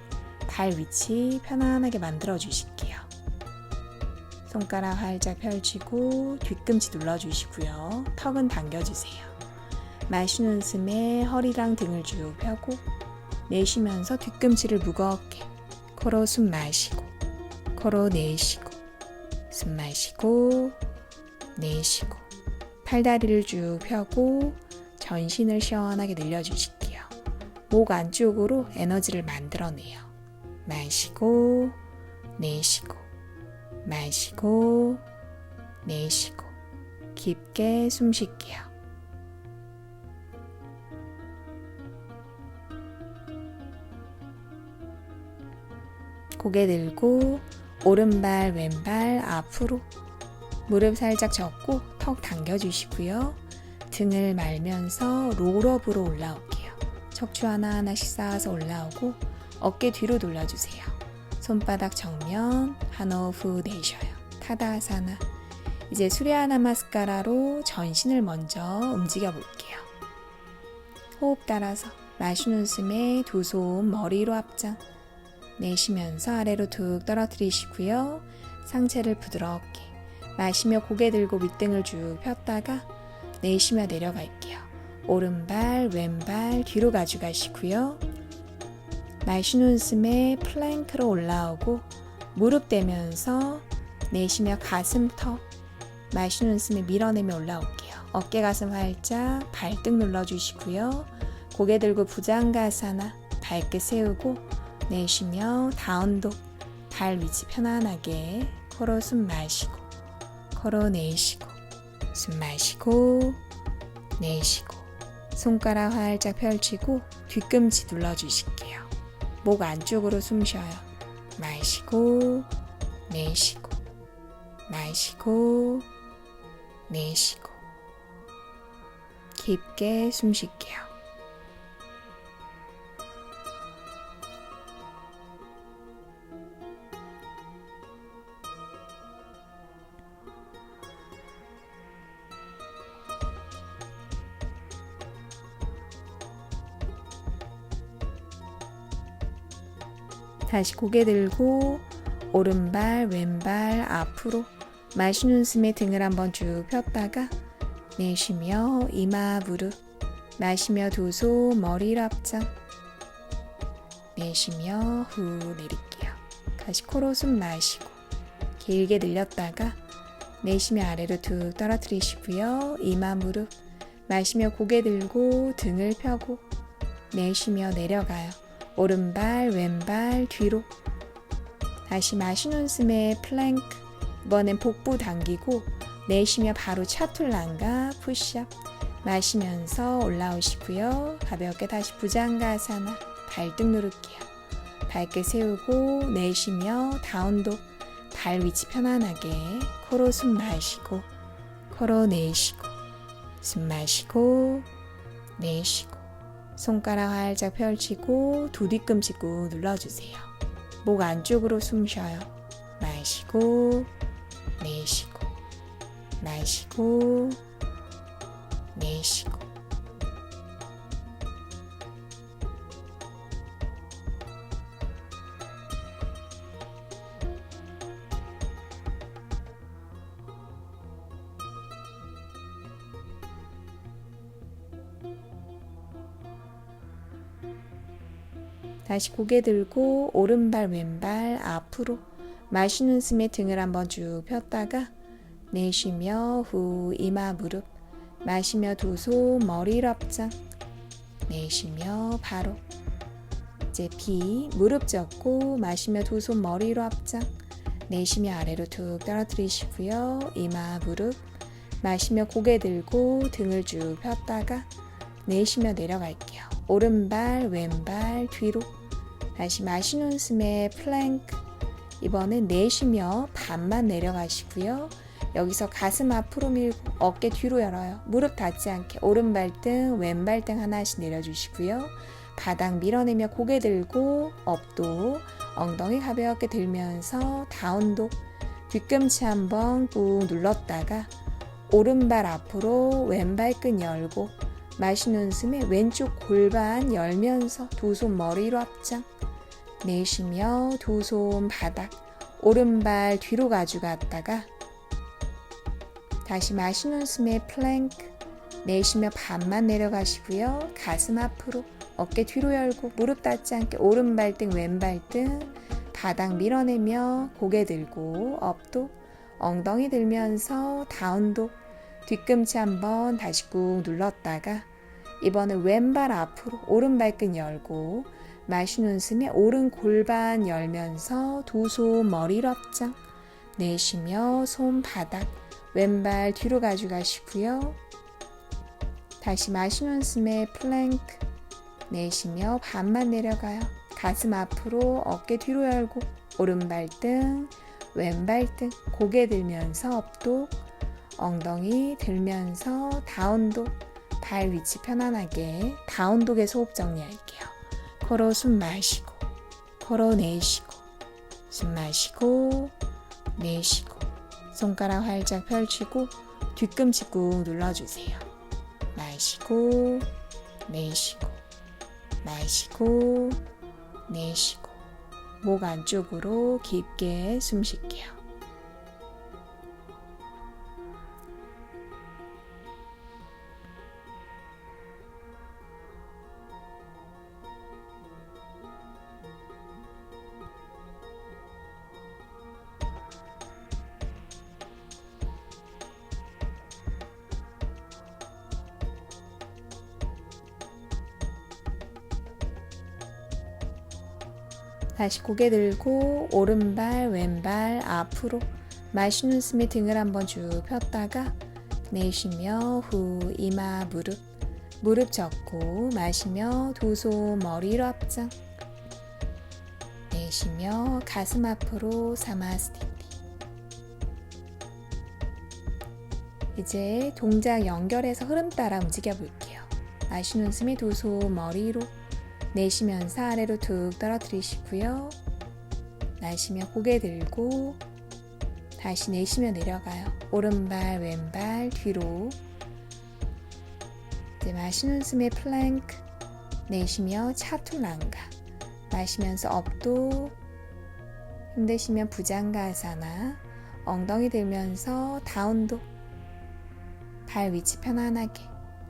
발 위치 편안하게 만들어주실게요. 손가락 활짝 펼치고 뒤꿈치 눌러주시고요. 턱은 당겨주세요. 마시는 숨에 허리랑 등을 쭉 펴고 내쉬면서 뒤꿈치를 무겁게 코로 숨 마시고 코로 내쉬고 숨 마시고 내쉬고 팔다리를 쭉 펴고 전신을 시원하게 늘려주실게요. 목 안쪽으로 에너지를 만들어내요. 마시고 내쉬고 마시고 내쉬고 깊게 숨 쉴게요. 고개 들고 오른발 왼발 앞으로 무릎 살짝 접고 턱 당겨주시고요. 등을 말면서 롤업으로 올라올게요. 척추 하나하나씩 쌓아서 올라오고 어깨 뒤로 돌려주세요. 손바닥 정면, 한호흡 후 내쉬어요. 타다아사나. 이제 수레아 나마스카라로 전신을 먼저 움직여 볼게요. 호흡 따라서 마시는 숨에 두 손 머리로 앞장. 내쉬면서 아래로 툭 떨어뜨리시고요. 상체를 부드럽게 마시며 고개 들고 밑등을 쭉 폈다가 내쉬며 내려갈게요. 오른발 왼발 뒤로 가져가시고요. 마시는 숨에 플랭크로 올라오고 무릎 대면서 내쉬며 가슴 턱 마시는 숨에 밀어내며 올라올게요. 어깨 가슴 활짝 발등 눌러주시고요. 고개 들고 부장가사나 발끝 세우고 내쉬며 다운독 발 위치 편안하게 코로 숨 마시고 코로 내쉬고 숨 마시고 내쉬고 손가락 활짝 펼치고 뒤꿈치 눌러주실게요. 목 안쪽으로 숨 쉬어요. 마시고 내쉬고 마시고 내쉬고 깊게 숨 쉴게요. 다시 고개 들고 오른발 왼발 앞으로 마시는 숨에 등을 한번 쭉 폈다가 내쉬며 이마 무릎 마시며 두 손 머리를 앞장 내쉬며 후 내릴게요. 다시 코로 숨 마시고 길게 늘렸다가 내쉬며 아래로 툭 떨어뜨리시고요. 이마 무릎 마시며 고개 들고 등을 펴고 내쉬며 내려가요. 오른발 왼발 뒤로 다시 마시는 숨에 플랭크 이번엔 복부 당기고 내쉬며 바로 차툴란가 푸시업 마시면서 올라오시고요. 가볍게 다시 부장가사나 발등 누를게요. 발끝 세우고 내쉬며 다운독 발 위치 편안하게 코로 숨 마시고 코로 내쉬고 숨 마시고 내쉬고 손가락 활짝 펼치고 두 뒤꿈치 꾹 눌러주세요. 목 안쪽으로 숨 쉬어요. 마시고 내쉬고 마시고 내쉬고 다시 고개 들고 오른발 왼발 앞으로 마시는 숨에 등을 한번 쭉 폈다가 내쉬며 후 이마 무릎 마시며 두 손 머리를 앞장 내쉬며 바로 이제 비 무릎 접고 마시며 두 손 머리로 앞장 내쉬며 아래로 툭 떨어뜨리시고요. 이마 무릎 마시며 고개 들고 등을 쭉 폈다가 내쉬며 내려갈게요. 오른발 왼발 뒤로 다시 마시는 숨에 플랭크 이번엔 내쉬며 반만 내려가시고요. 여기서 가슴 앞으로 밀고 어깨 뒤로 열어요. 무릎 닿지 않게 오른발등 왼발등 하나씩 내려주시고요. 바닥 밀어내며 고개 들고 업도 엉덩이 가볍게 들면서 다운도 뒤꿈치 한번 꾹 눌렀다가 오른발 앞으로 왼발끝 열고 마시는 숨에 왼쪽 골반 열면서 두 손 머리로 앞장 내쉬며 두 손 바닥 오른발 뒤로 가져갔다가 다시 마시는 숨에 플랭크 내쉬며 반만 내려가시고요. 가슴 앞으로 어깨 뒤로 열고 무릎 닿지 않게 오른발등 왼발등 바닥 밀어내며 고개 들고 업도 엉덩이 들면서 다운도 뒤꿈치 한번 다시 꾹 눌렀다가 이번엔 왼발 앞으로 오른발끝 열고 마시는 숨에 오른 골반 열면서 두 손 머리로 앞장 내쉬며 손바닥 왼발 뒤로 가져가시고요. 다시 마시는 숨에 플랭크 내쉬며 반만 내려가요. 가슴 앞으로 어깨 뒤로 열고 오른발 등 왼발 등 고개 들면서 업독 엉덩이 들면서 다운독 발 위치 편안하게 다운독에서 호흡 정리할게요. 코로 숨 마시고 코로 내쉬고 숨 마시고 내쉬고 손가락 활짝 펼치고 뒤꿈치 꾹 눌러주세요. 마시고 내쉬고 마시고 내쉬고 목 안쪽으로 깊게 숨 쉴게요. 다시 고개 들고 오른발 왼발 앞으로 마시는 숨에 등을 한번 쭉 폈다가 내쉬며 후 이마 무릎 접고 마시며 두 손 머리로 앞장 내쉬며 가슴 앞으로 사마스티티. 이제 동작 연결해서 흐름 따라 움직여 볼게요. 마시는 숨에 두 손 머리로 내쉬면서 아래로 툭 떨어뜨리시고요. 마시며 고개 들고 다시 내쉬며 내려가요. 오른발 왼발 뒤로. 이제 마시는 숨에 플랭크 내쉬며 차투랑가 마시면서 업도 힘드시면 부장가사나 엉덩이 들면서 다운도 발 위치 편안하게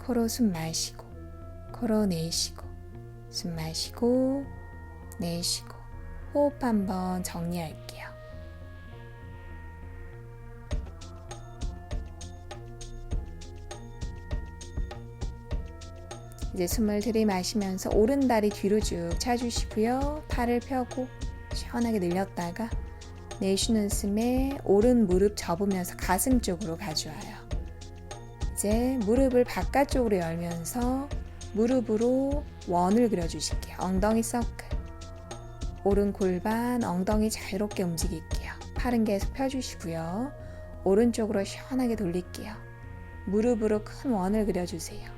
코로 숨 마시고 코로 내쉬고 숨 마시고 내쉬고 호흡 한번 정리할게요. 이제 숨을 들이마시면서 오른 다리 뒤로 쭉 차주시고요. 팔을 펴고 시원하게 늘렸다가 내쉬는 숨에 오른 무릎 접으면서 가슴 쪽으로 가져와요. 이제 무릎을 바깥쪽으로 열면서 무릎으로 원을 그려주실게요. 엉덩이 서클. 오른 골반, 엉덩이 자유롭게 움직일게요. 팔은 계속 펴주시고요. 오른쪽으로 시원하게 돌릴게요. 무릎으로 큰 원을 그려주세요.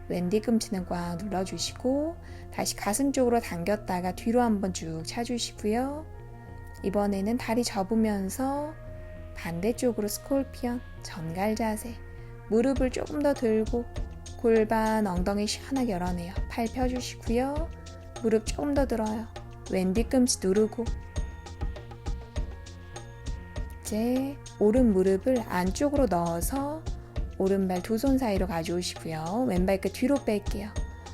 왼 뒤꿈치는 꽉 눌러주시고 다시 가슴 쪽으로 당겼다가 뒤로 한번 쭉 차주시고요. 이번에는 다리 접으면서 반대쪽으로 스콜피언, 전갈 자세. 무릎을 조금 더 들고 골반, 엉덩이 시원하게 열어내요. 팔 펴주시고요. 무릎 조금 더 들어요. 왼 뒤꿈치 누르고 이제 오른 무릎을 안쪽으로 넣어서 오른발 두 손 사이로 가져오시고요. 왼발끝 뒤로 뺄게요.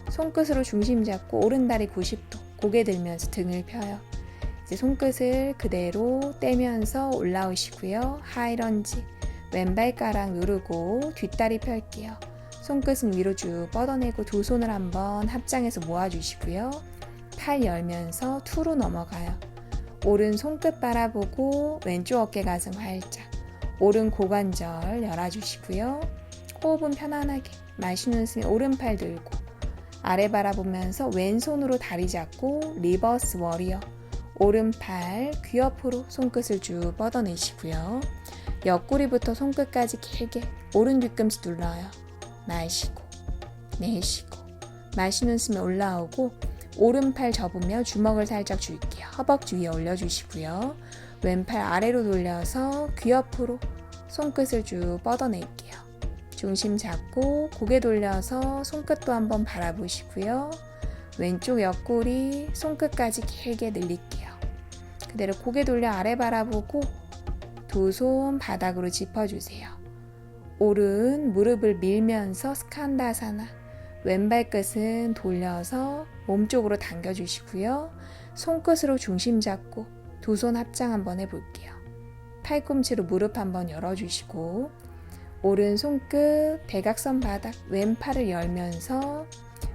손끝으로 중심 잡고 오른다리 90도 고개 들면서 등을 펴요. 이제 손끝을 그대로 떼면서 올라오시고요. 하이런지 왼발가락 누르고 뒷다리 펼게요. 손끝은 위로 쭉 뻗어내고 두 손을 한번 합장해서 모아주시고요. 팔 열면서 투로 넘어가요. 오른 손끝 바라보고 왼쪽 어깨 가슴 활짝. 오른 고관절 열어주시고요. 호흡은 편안하게 마시는 숨에 오른팔 들고 아래 바라보면서 왼손으로 다리 잡고 리버스 워리어. 오른팔 귀 옆으로 손끝을 쭉 뻗어내시고요. 옆구리부터 손끝까지 길게 오른 뒤꿈치 눌러요. 마시고 내쉬고 마시는 숨에 올라오고 오른팔 접으며 주먹을 살짝 줄게요. 허벅지 위에 올려주시고요. 왼팔 아래로 돌려서 귀 옆으로 손끝을 쭉 뻗어낼게요. 중심 잡고 고개 돌려서 손끝도 한번 바라보시고요. 왼쪽 옆구리 손끝까지 길게 늘릴게요. 그대로 고개 돌려 아래 바라보고 두 손 바닥으로 짚어주세요. 오른 무릎을 밀면서 스칸다사나 왼발 끝은 돌려서 몸쪽으로 당겨주시고요. 손끝으로 중심 잡고 두 손 합장 한번 해볼게요. 팔꿈치로 무릎 한번 열어주시고 오른 손끝 대각선 바닥, 왼팔을 열면서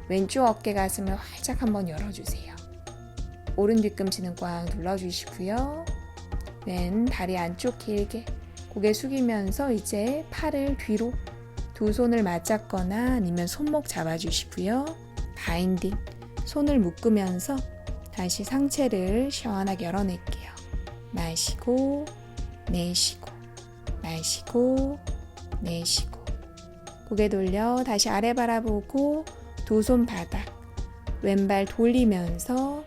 왼쪽 어깨 가슴을 활짝 한번 열어주세요. 오른 뒤꿈치는 꽉 눌러주시고요. 왼 다리 안쪽 길게 고개 숙이면서 이제 팔을 뒤로 두 손을 맞잡거나 아니면 손목 잡아주시고요. 바인딩, 손을 묶으면서 다시 상체를 시원하게 열어낼게요. 마시고 내쉬고 마시고 내쉬고 고개 돌려 다시 아래 바라보고 두 손 바닥 왼발 돌리면서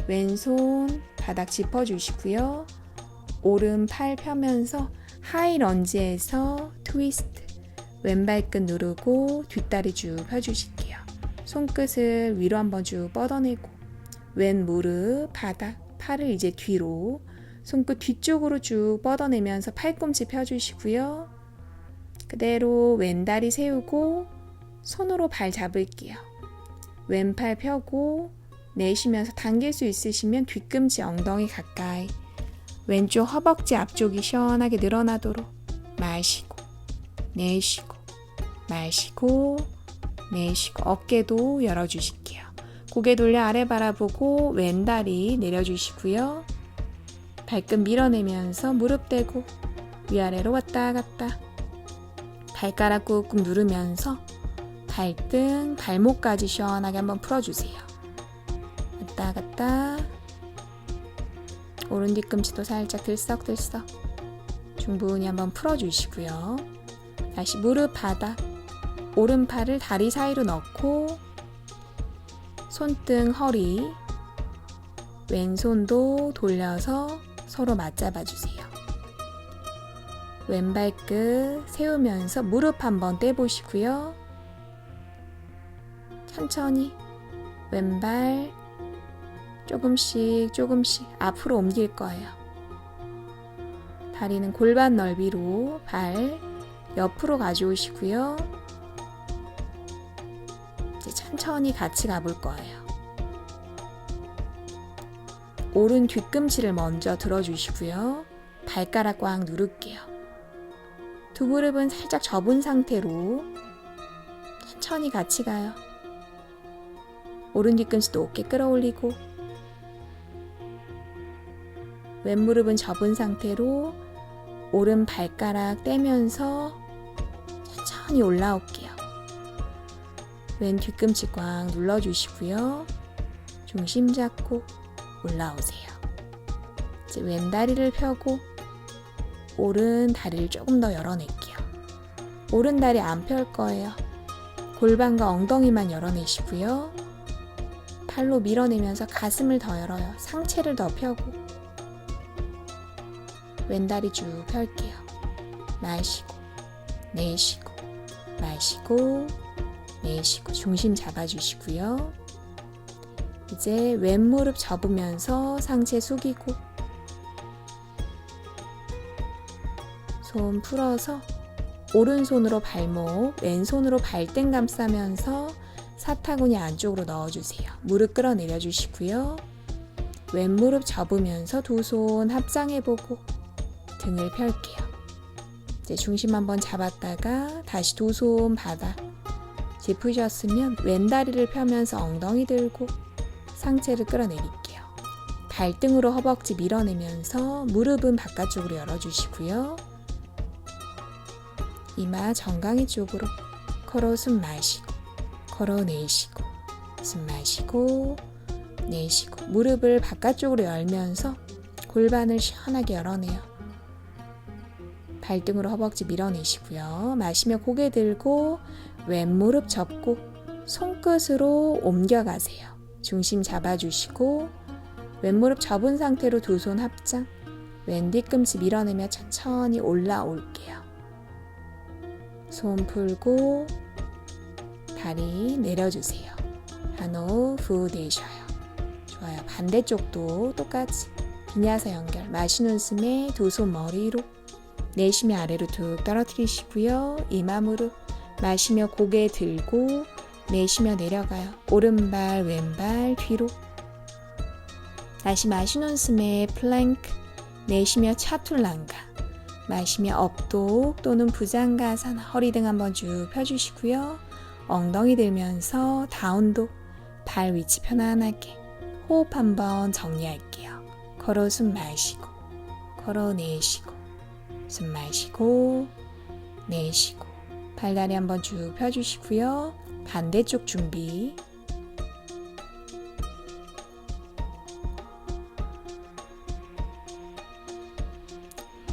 왼손 바닥 짚어주시고요. 오른팔 펴면서 하이 런지에서 트위스트 왼발끝 누르고 뒷다리 쭉 펴주실게요. 손끝을 위로 한번 쭉 뻗어내고 왼 무릎 바닥 팔을 이제 뒤로 손끝 뒤쪽으로 쭉 뻗어내면서 팔꿈치 펴주시고요. 그대로 왼다리 세우고 손으로 발 잡을게요. 왼팔 펴고 내쉬면서 당길 수 있으시면 뒤꿈치 엉덩이 가까이 왼쪽 허벅지 앞쪽이 시원하게 늘어나도록 마시고 내쉬고 마시고 내쉬고 어깨도 열어주실게요. 고개 돌려 아래 바라보고 왼다리 내려주시고요. 발끝 밀어내면서 무릎 대고 위아래로 왔다 갔다 발가락 꾹꾹 누르면서 발등, 발목까지 시원하게 한번 풀어주세요. 왔다 갔다 오른 뒤꿈치도 살짝 들썩들썩 충분히 한번 풀어주시고요. 다시 무릎 바닥 오른팔을 다리 사이로 넣고 손등, 허리 왼손도 돌려서 서로 맞잡아주세요. 왼발끝 세우면서 무릎 한번 떼보시고요. 천천히 왼발 조금씩 앞으로 옮길 거예요. 다리는 골반 넓이로 발 옆으로 가져오시고요. 이제 천천히 같이 가볼 거예요. 오른 뒤꿈치를 먼저 들어주시고요. 발가락 꽉 누를게요. 두 무릎은 살짝 접은 상태로 천천히 같이 가요. 오른 뒤꿈치 높게 끌어올리고 왼 무릎은 접은 상태로 오른 발가락 떼면서 천천히 올라올게요. 왼 뒤꿈치 꽉 눌러주시고요. 중심 잡고 올라오세요. 이제 왼 다리를 펴고 오른 다리를 조금 더 열어낼게요. 오른 다리 안 펼 거예요. 골반과 엉덩이만 열어내시고요. 팔로 밀어내면서 가슴을 더 열어요. 상체를 더 펴고 왼다리 쭉 펼게요. 마시고 내쉬고 마시고 내쉬고 중심 잡아주시고요. 이제 왼무릎 접으면서 상체 숙이고 손 풀어서 오른손으로 발목, 왼손으로 발등 감싸면서 사타구니 안쪽으로 넣어주세요. 무릎 끌어내려 주시고요. 왼무릎 접으면서 두 손 합장해보고 등을 펼게요. 이제 중심 한번 잡았다가 다시 두 손 바닥 짚으셨으면 왼다리를 펴면서 엉덩이 들고 상체를 끌어내릴게요. 발등으로 허벅지 밀어내면서 무릎은 바깥쪽으로 열어주시고요. 이마 정강이 쪽으로 코로 숨 마시고 코로 내쉬고 숨 마시고 내쉬고 무릎을 바깥쪽으로 열면서 골반을 시원하게 열어내요. 발등으로 허벅지 밀어내시고요. 마시며 고개 들고 왼무릎 접고 손끝으로 옮겨가세요. 중심 잡아주시고 왼무릎 접은 상태로 두 손 합장 왼 뒤꿈치 밀어내며 천천히 올라올게요. 손 풀고 다리 내려주세요. 한호흡 후 내쉬어요. 좋아요. 반대쪽도 똑같이 비냐사 연결 마시는 숨에 두 손 머리로 내쉬며 아래로 툭 떨어뜨리시고요. 이마 무릎 마시며 고개 들고 내쉬며 내려가요. 오른발 왼발 뒤로 다시 마시는 숨에 플랭크 내쉬며 차툴랑가 마시며 업독 또는 부장가산 허리 등 한번 쭉 펴주시고요. 엉덩이 들면서 다운독 발 위치 편안하게 호흡 한번 정리할게요. 걸어 숨 마시고 걸어 내쉬고 숨 마시고 내쉬고 발다리 한번 쭉 펴주시고요. 반대쪽 준비.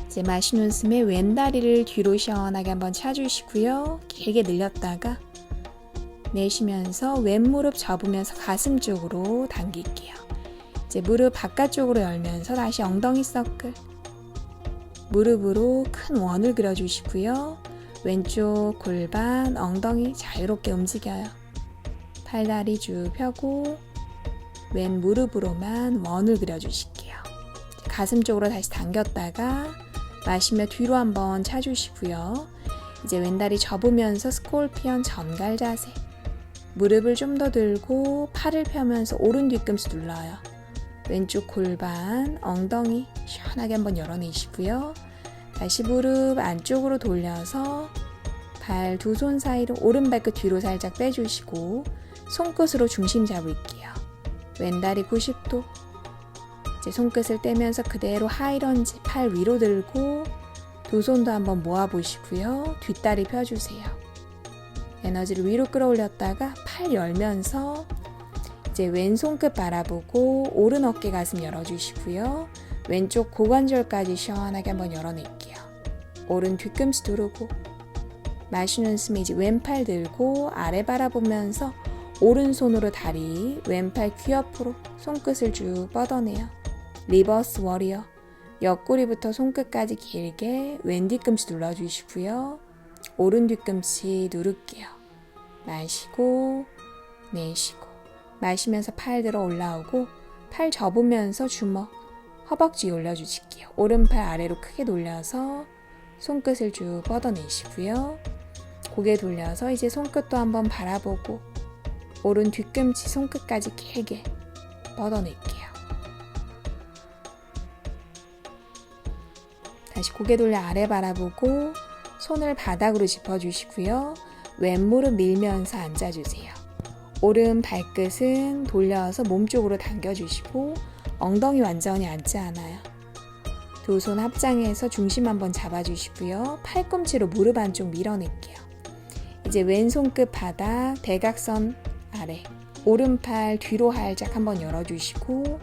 이제 마시는 숨에 왼다리를 뒤로 시원하게 한번 차주시고요. 길게 늘렸다가 내쉬면서 왼무릎 접으면서 가슴 쪽으로 당길게요. 이제 무릎 바깥쪽으로 열면서 다시 엉덩이 서클. 무릎으로 큰 원을 그려주시고요. 왼쪽 골반, 엉덩이 자유롭게 움직여요. 팔다리 쭉 펴고 왼 무릎으로만 원을 그려주실게요. 가슴 쪽으로 다시 당겼다가 마시며 뒤로 한번 차주시고요. 이제 왼다리 접으면서 스콜피언 전갈 자세. 무릎을 좀 더 들고 팔을 펴면서 오른 뒤꿈치 눌러요. 왼쪽 골반, 엉덩이 시원하게 한번 열어내시고요. 다시 무릎 안쪽으로 돌려서 발 두 손 사이로 오른발끝 뒤로 살짝 빼주시고 손끝으로 중심 잡을게요. 왼다리 90도. 이제 손끝을 떼면서 그대로 하이런지 팔 위로 들고 두 손도 한번 모아보시고요. 뒷다리 펴주세요. 에너지를 위로 끌어올렸다가 팔 열면서 이제 왼손끝 바라보고 오른 어깨 가슴 열어주시고요. 왼쪽 고관절까지 시원하게 한번 열어낼게요. 오른 뒤꿈치 두르고 마시는 숨에 이제 왼팔 들고 아래 바라보면서 오른손으로 다리, 왼팔 귀 옆으로 손끝을 쭉 뻗어내요. 리버스 워리어. 옆구리부터 손끝까지 길게 왼 뒤꿈치 눌러주시고요. 오른 뒤꿈치 누를게요. 마시고 내쉬고 마시면서 팔 들어 올라오고 팔 접으면서 주먹, 허벅지 올려주실게요. 오른팔 아래로 크게 돌려서 손끝을 쭉 뻗어내시고요. 고개 돌려서 이제 손끝도 한번 바라보고 오른 뒤꿈치 손끝까지 길게 뻗어낼게요. 다시 고개 돌려 아래 바라보고 손을 바닥으로 짚어주시고요. 왼무릎 밀면서 앉아주세요. 오른 발끝은 돌려서 몸쪽으로 당겨주시고 엉덩이 완전히 앉지 않아요. 두 손 합장해서 중심 한번 잡아주시고요. 팔꿈치로 무릎 안쪽 밀어낼게요. 이제 왼손끝 바닥 대각선 아래 오른팔 뒤로 살짝 한번 열어주시고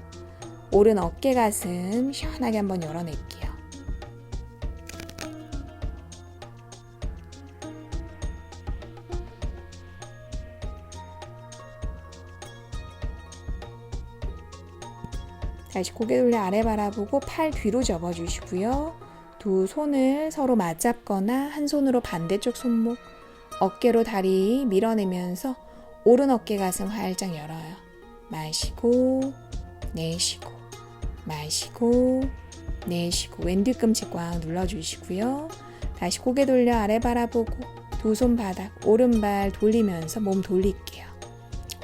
오른 어깨 가슴 시원하게 한번 열어낼게요. 다시 고개 돌려 아래 바라보고 팔 뒤로 접어주시고요. 두 손을 서로 맞잡거나 한 손으로 반대쪽 손목, 어깨로 다리 밀어내면서 오른 어깨 가슴 활짝 열어요. 마시고 내쉬고 마시고 내쉬고 왼 뒤꿈치 꽉 눌러주시고요. 다시 고개 돌려 아래 바라보고 두 손 바닥 오른발 돌리면서 몸 돌릴게요.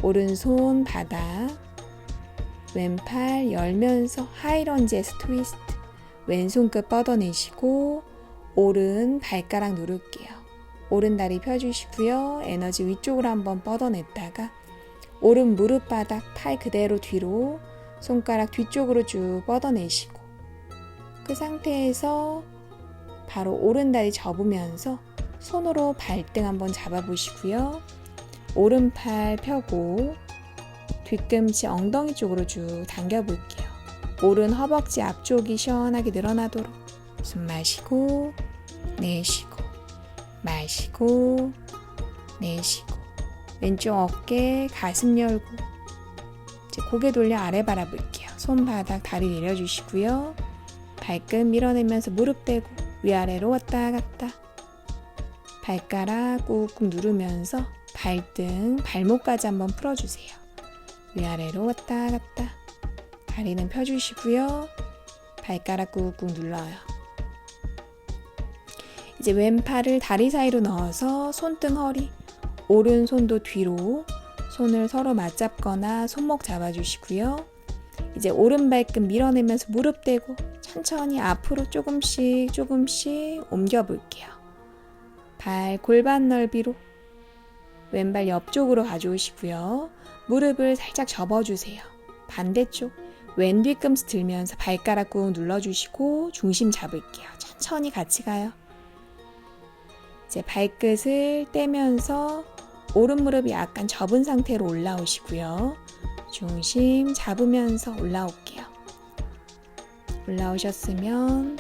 오른손 바닥 왼팔 열면서 하이런지에서 트위스트 왼손끝 뻗어내시고 오른 발가락 누를게요. 오른 다리 펴주시고요. 에너지 위쪽으로 한번 뻗어냈다가 오른 무릎 바닥 팔 그대로 뒤로 손가락 뒤쪽으로 쭉 뻗어내시고 그 상태에서 바로 오른 다리 접으면서 손으로 발등 한번 잡아보시고요. 오른팔 펴고 뒤꿈치 엉덩이 쪽으로 쭉 당겨볼게요. 오른 허벅지 앞쪽이 시원하게 늘어나도록 숨 마시고 내쉬고 마시고 내쉬고 왼쪽 어깨 가슴 열고 이제 고개 돌려 아래 바라볼게요. 손바닥 다리 내려주시고요. 발끝 밀어내면서 무릎 대고 위아래로 왔다 갔다 발가락 꾹꾹 누르면서 발등 발목까지 한번 풀어주세요. 위아래로 왔다 갔다 다리는 펴주시고요. 발가락 꾹꾹 눌러요. 이제 왼팔을 다리 사이로 넣어서 손등 허리 오른손도 뒤로 손을 서로 맞잡거나 손목 잡아주시고요. 이제 오른발끝 밀어내면서 무릎 대고 천천히 앞으로 조금씩 옮겨 볼게요. 발 골반 넓이로 왼발 옆쪽으로 가져오시고요. 무릎을 살짝 접어주세요. 반대쪽 왼 뒤꿈치 들면서 발가락 꾹 눌러주시고 중심 잡을게요. 천천히 같이 가요. 이제 발끝을 떼면서 오른 무릎이 약간 접은 상태로 올라오시고요. 중심 잡으면서 올라올게요. 올라오셨으면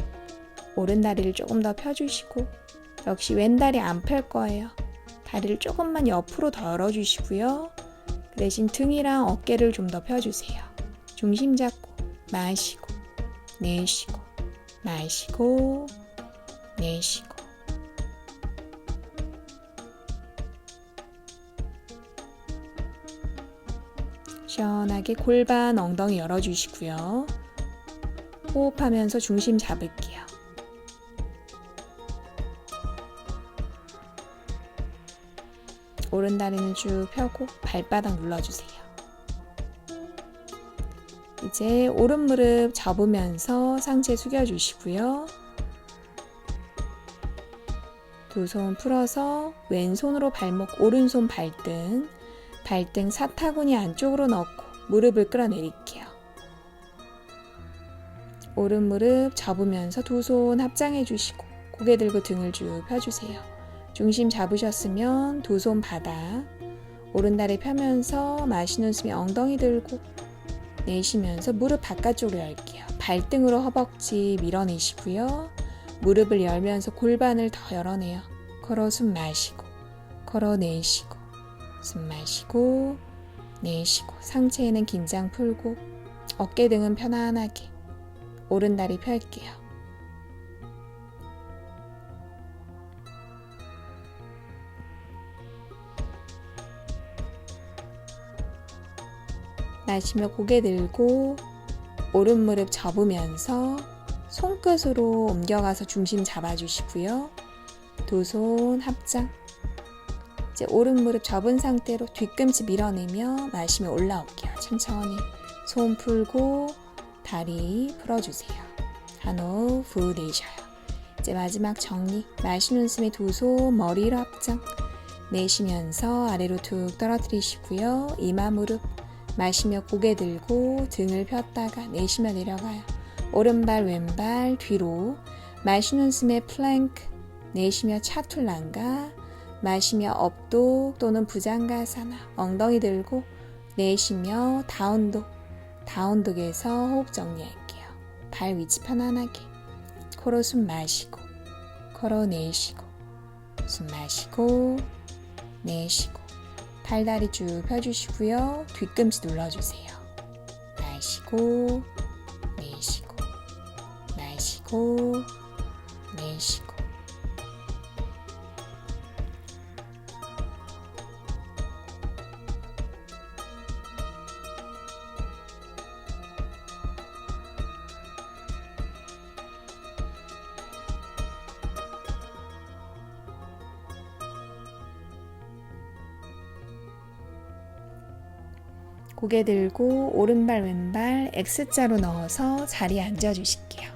오른 다리를 조금 더 펴주시고 역시 왼 다리 안 펼 거예요. 다리를 조금만 옆으로 더 열어주시고요. 그 대신 등이랑 어깨를 좀 더 펴주세요. 중심 잡고 마시고 내쉬고 마시고 내쉬고 시원하게 골반 엉덩이 열어주시고요. 호흡하면서 중심 잡을게요. 오른 다리는 쭉 펴고 발바닥 눌러주세요. 이제 오른 무릎 접으면서 상체 숙여주시고요. 두 손 풀어서 왼손으로 발목, 오른손 발등 사타구니 안쪽으로 넣고 무릎을 끌어내릴게요. 오른 무릎 접으면서 두 손 합장해 주시고 고개 들고 등을 쭉 펴주세요. 중심 잡으셨으면 두 손 바닥, 오른 다리 펴면서 마시는 숨에 엉덩이 들고 내쉬면서 무릎 바깥쪽으로 열게요. 발등으로 허벅지 밀어내시고요. 무릎을 열면서 골반을 더 열어내요. 걸어 숨 마시고 걸어 내쉬고 숨 마시고 내쉬고 상체에는 긴장 풀고 어깨 등은 편안하게 오른 다리 펼게요. 마시며 고개 들고 오른 무릎 접으면서 손끝으로 옮겨가서 중심 잡아주시고요. 두 손 합장. 이제 오른 무릎 접은 상태로 뒤꿈치 밀어내며 마시며 올라올게요. 천천히 손 풀고 다리 풀어주세요. 한호흡 후 내쉬어요. 이제 마지막 정리. 마시는 숨에 두 손 머리로 합장. 내쉬면서 아래로 툭 떨어뜨리시고요. 이마 무릎 마시며 고개 들고 등을 폈다가 내쉬며 내려가요. 오른발 왼발 뒤로 마시는 숨에 플랭크 내쉬며 차툴란가 마시며 업독 또는 부장가사나 엉덩이 들고 내쉬며 다운독에서 호흡 정리할게요. 발 위치 편안하게 코로 숨 마시고 코로 내쉬고 숨 마시고 내쉬고 팔다리 쭉 펴주시고요. 뒤꿈치 눌러주세요. 마시고 내쉬고 마시고 내쉬고 고개 들고 오른발 왼발 X자로 넣어서 자리에 앉아주실게요.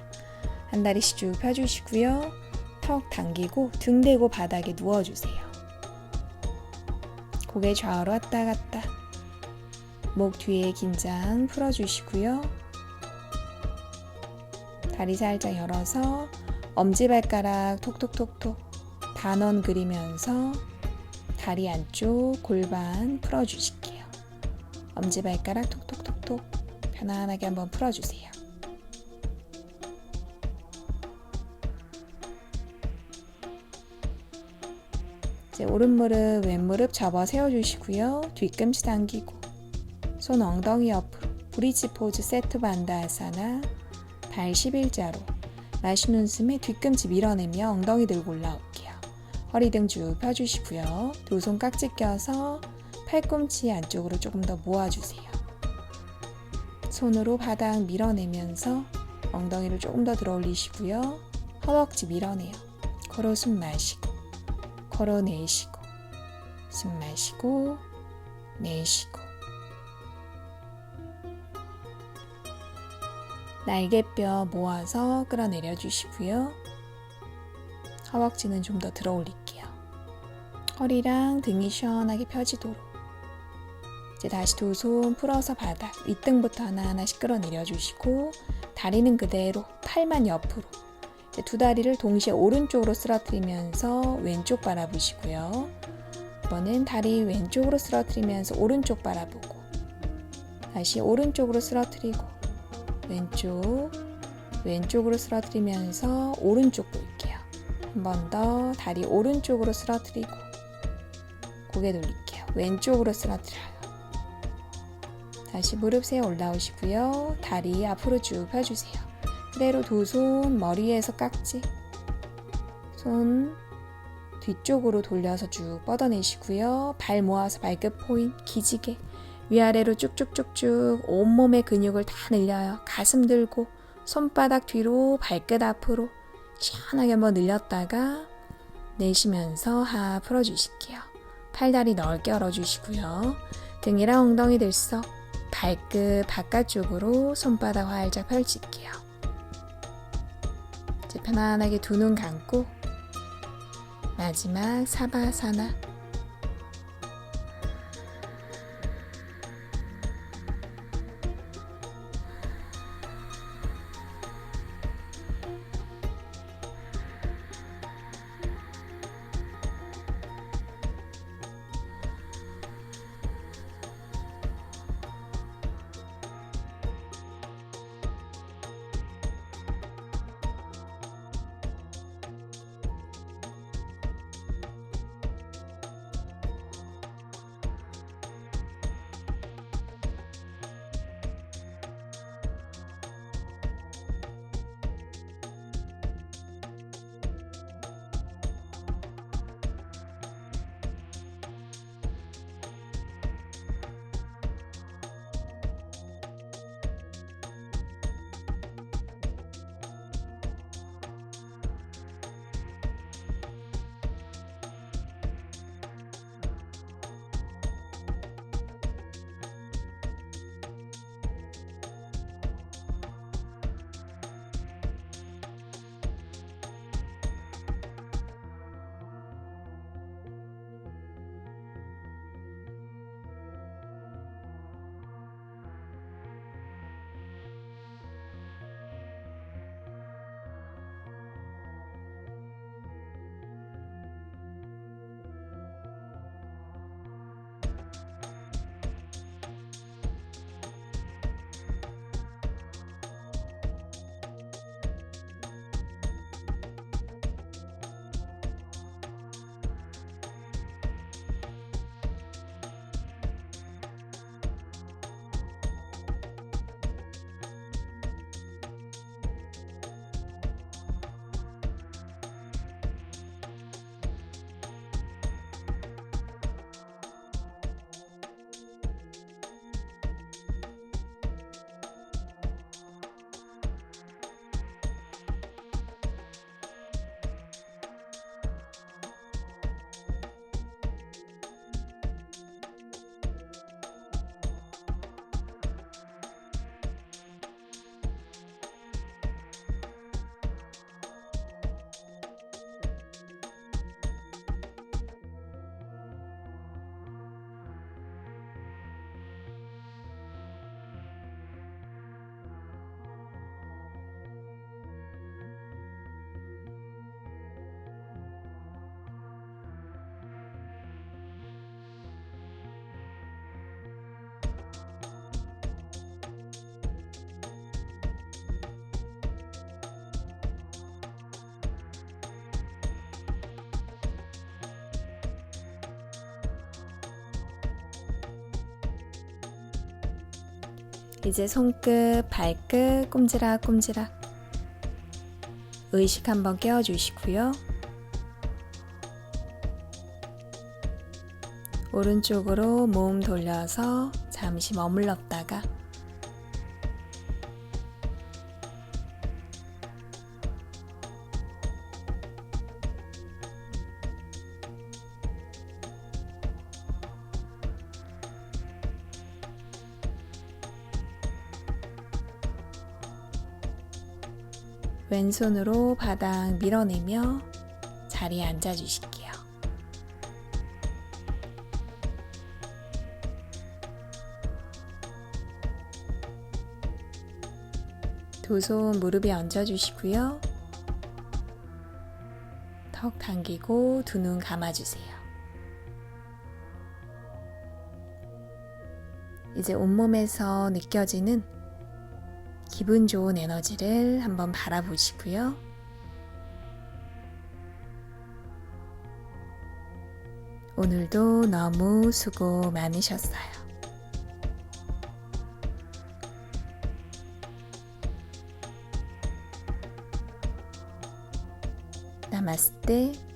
한 다리씩 쭉 펴주시고요. 턱 당기고 등 대고 바닥에 누워주세요. 고개 좌우로 왔다 갔다. 목 뒤에 긴장 풀어주시고요. 다리 살짝 열어서 엄지발가락 톡톡톡톡 단원 그리면서 다리 안쪽 골반 풀어주실게요. 엄지발가락 톡톡톡톡 편안하게 한번 풀어주세요. 이제 오른무릎 왼무릎 접어 세워주시고요. 뒤꿈치 당기고 손 엉덩이 옆으로 브릿지 포즈 세트 반다아사나 발 11자로 마시는 숨에 뒤꿈치 밀어내며 엉덩이 들고 올라올게요. 허리 등 쭉 펴주시고요. 두 손 깍지 껴서 팔꿈치 안쪽으로 조금 더 모아주세요. 손으로 바닥 밀어내면서 엉덩이를 조금 더 들어 올리시고요. 허벅지 밀어내요. 걸어 숨 마시고 걸어 내쉬고 숨 마시고 내쉬고 날개뼈 모아서 끌어내려 주시고요. 허벅지는 좀 더 들어 올릴게요. 허리랑 등이 시원하게 펴지도록. 이제 다시 두 손 풀어서 바닥, 윗등부터 하나하나씩 끌어내려 주시고 다리는 그대로, 팔만 옆으로. 이제 두 다리를 동시에 오른쪽으로 쓰러뜨리면서 왼쪽 바라보시고요. 이번엔 다리 왼쪽으로 쓰러뜨리면서 오른쪽 바라보고 다시 오른쪽으로 쓰러뜨리고 왼쪽으로 쓰러뜨리면서 오른쪽 볼게요. 한 번 더 다리 오른쪽으로 쓰러뜨리고 고개 돌릴게요. 왼쪽으로 쓰러뜨려요. 다시 무릎 세워 올라오시고요. 다리 앞으로 쭉 펴주세요. 그대로 두 손 머리에서 깍지, 손 뒤쪽으로 돌려서 쭉 뻗어내시고요. 발 모아서 발끝 포인, 기지개 위아래로 쭉쭉쭉쭉 온몸의 근육을 다 늘려요. 가슴 들고 손바닥 뒤로 발끝 앞으로 시원하게 한번 늘렸다가 내쉬면서 하 풀어주실게요. 팔다리 넓게 열어주시고요. 등이랑 엉덩이 들썩, 발끝 바깥쪽으로 손바닥 활짝 펼칠게요. 이제 편안하게 두 눈 감고 마지막 사바사나. 이제 손끝, 발끝 꼼지락꼼지락 의식 한번 깨워주시고요. 오른쪽으로 몸 돌려서 잠시 머물렀다가 왼손으로 바닥 밀어내며 자리에 앉아주실게요. 두 손 무릎에 얹어주시고요. 턱 당기고 두 눈 감아주세요. 이제 온몸에서 느껴지는 기분 좋은 에너지를 한번 바라보시고요. 오늘도 너무 수고 많으셨어요. 나마스테.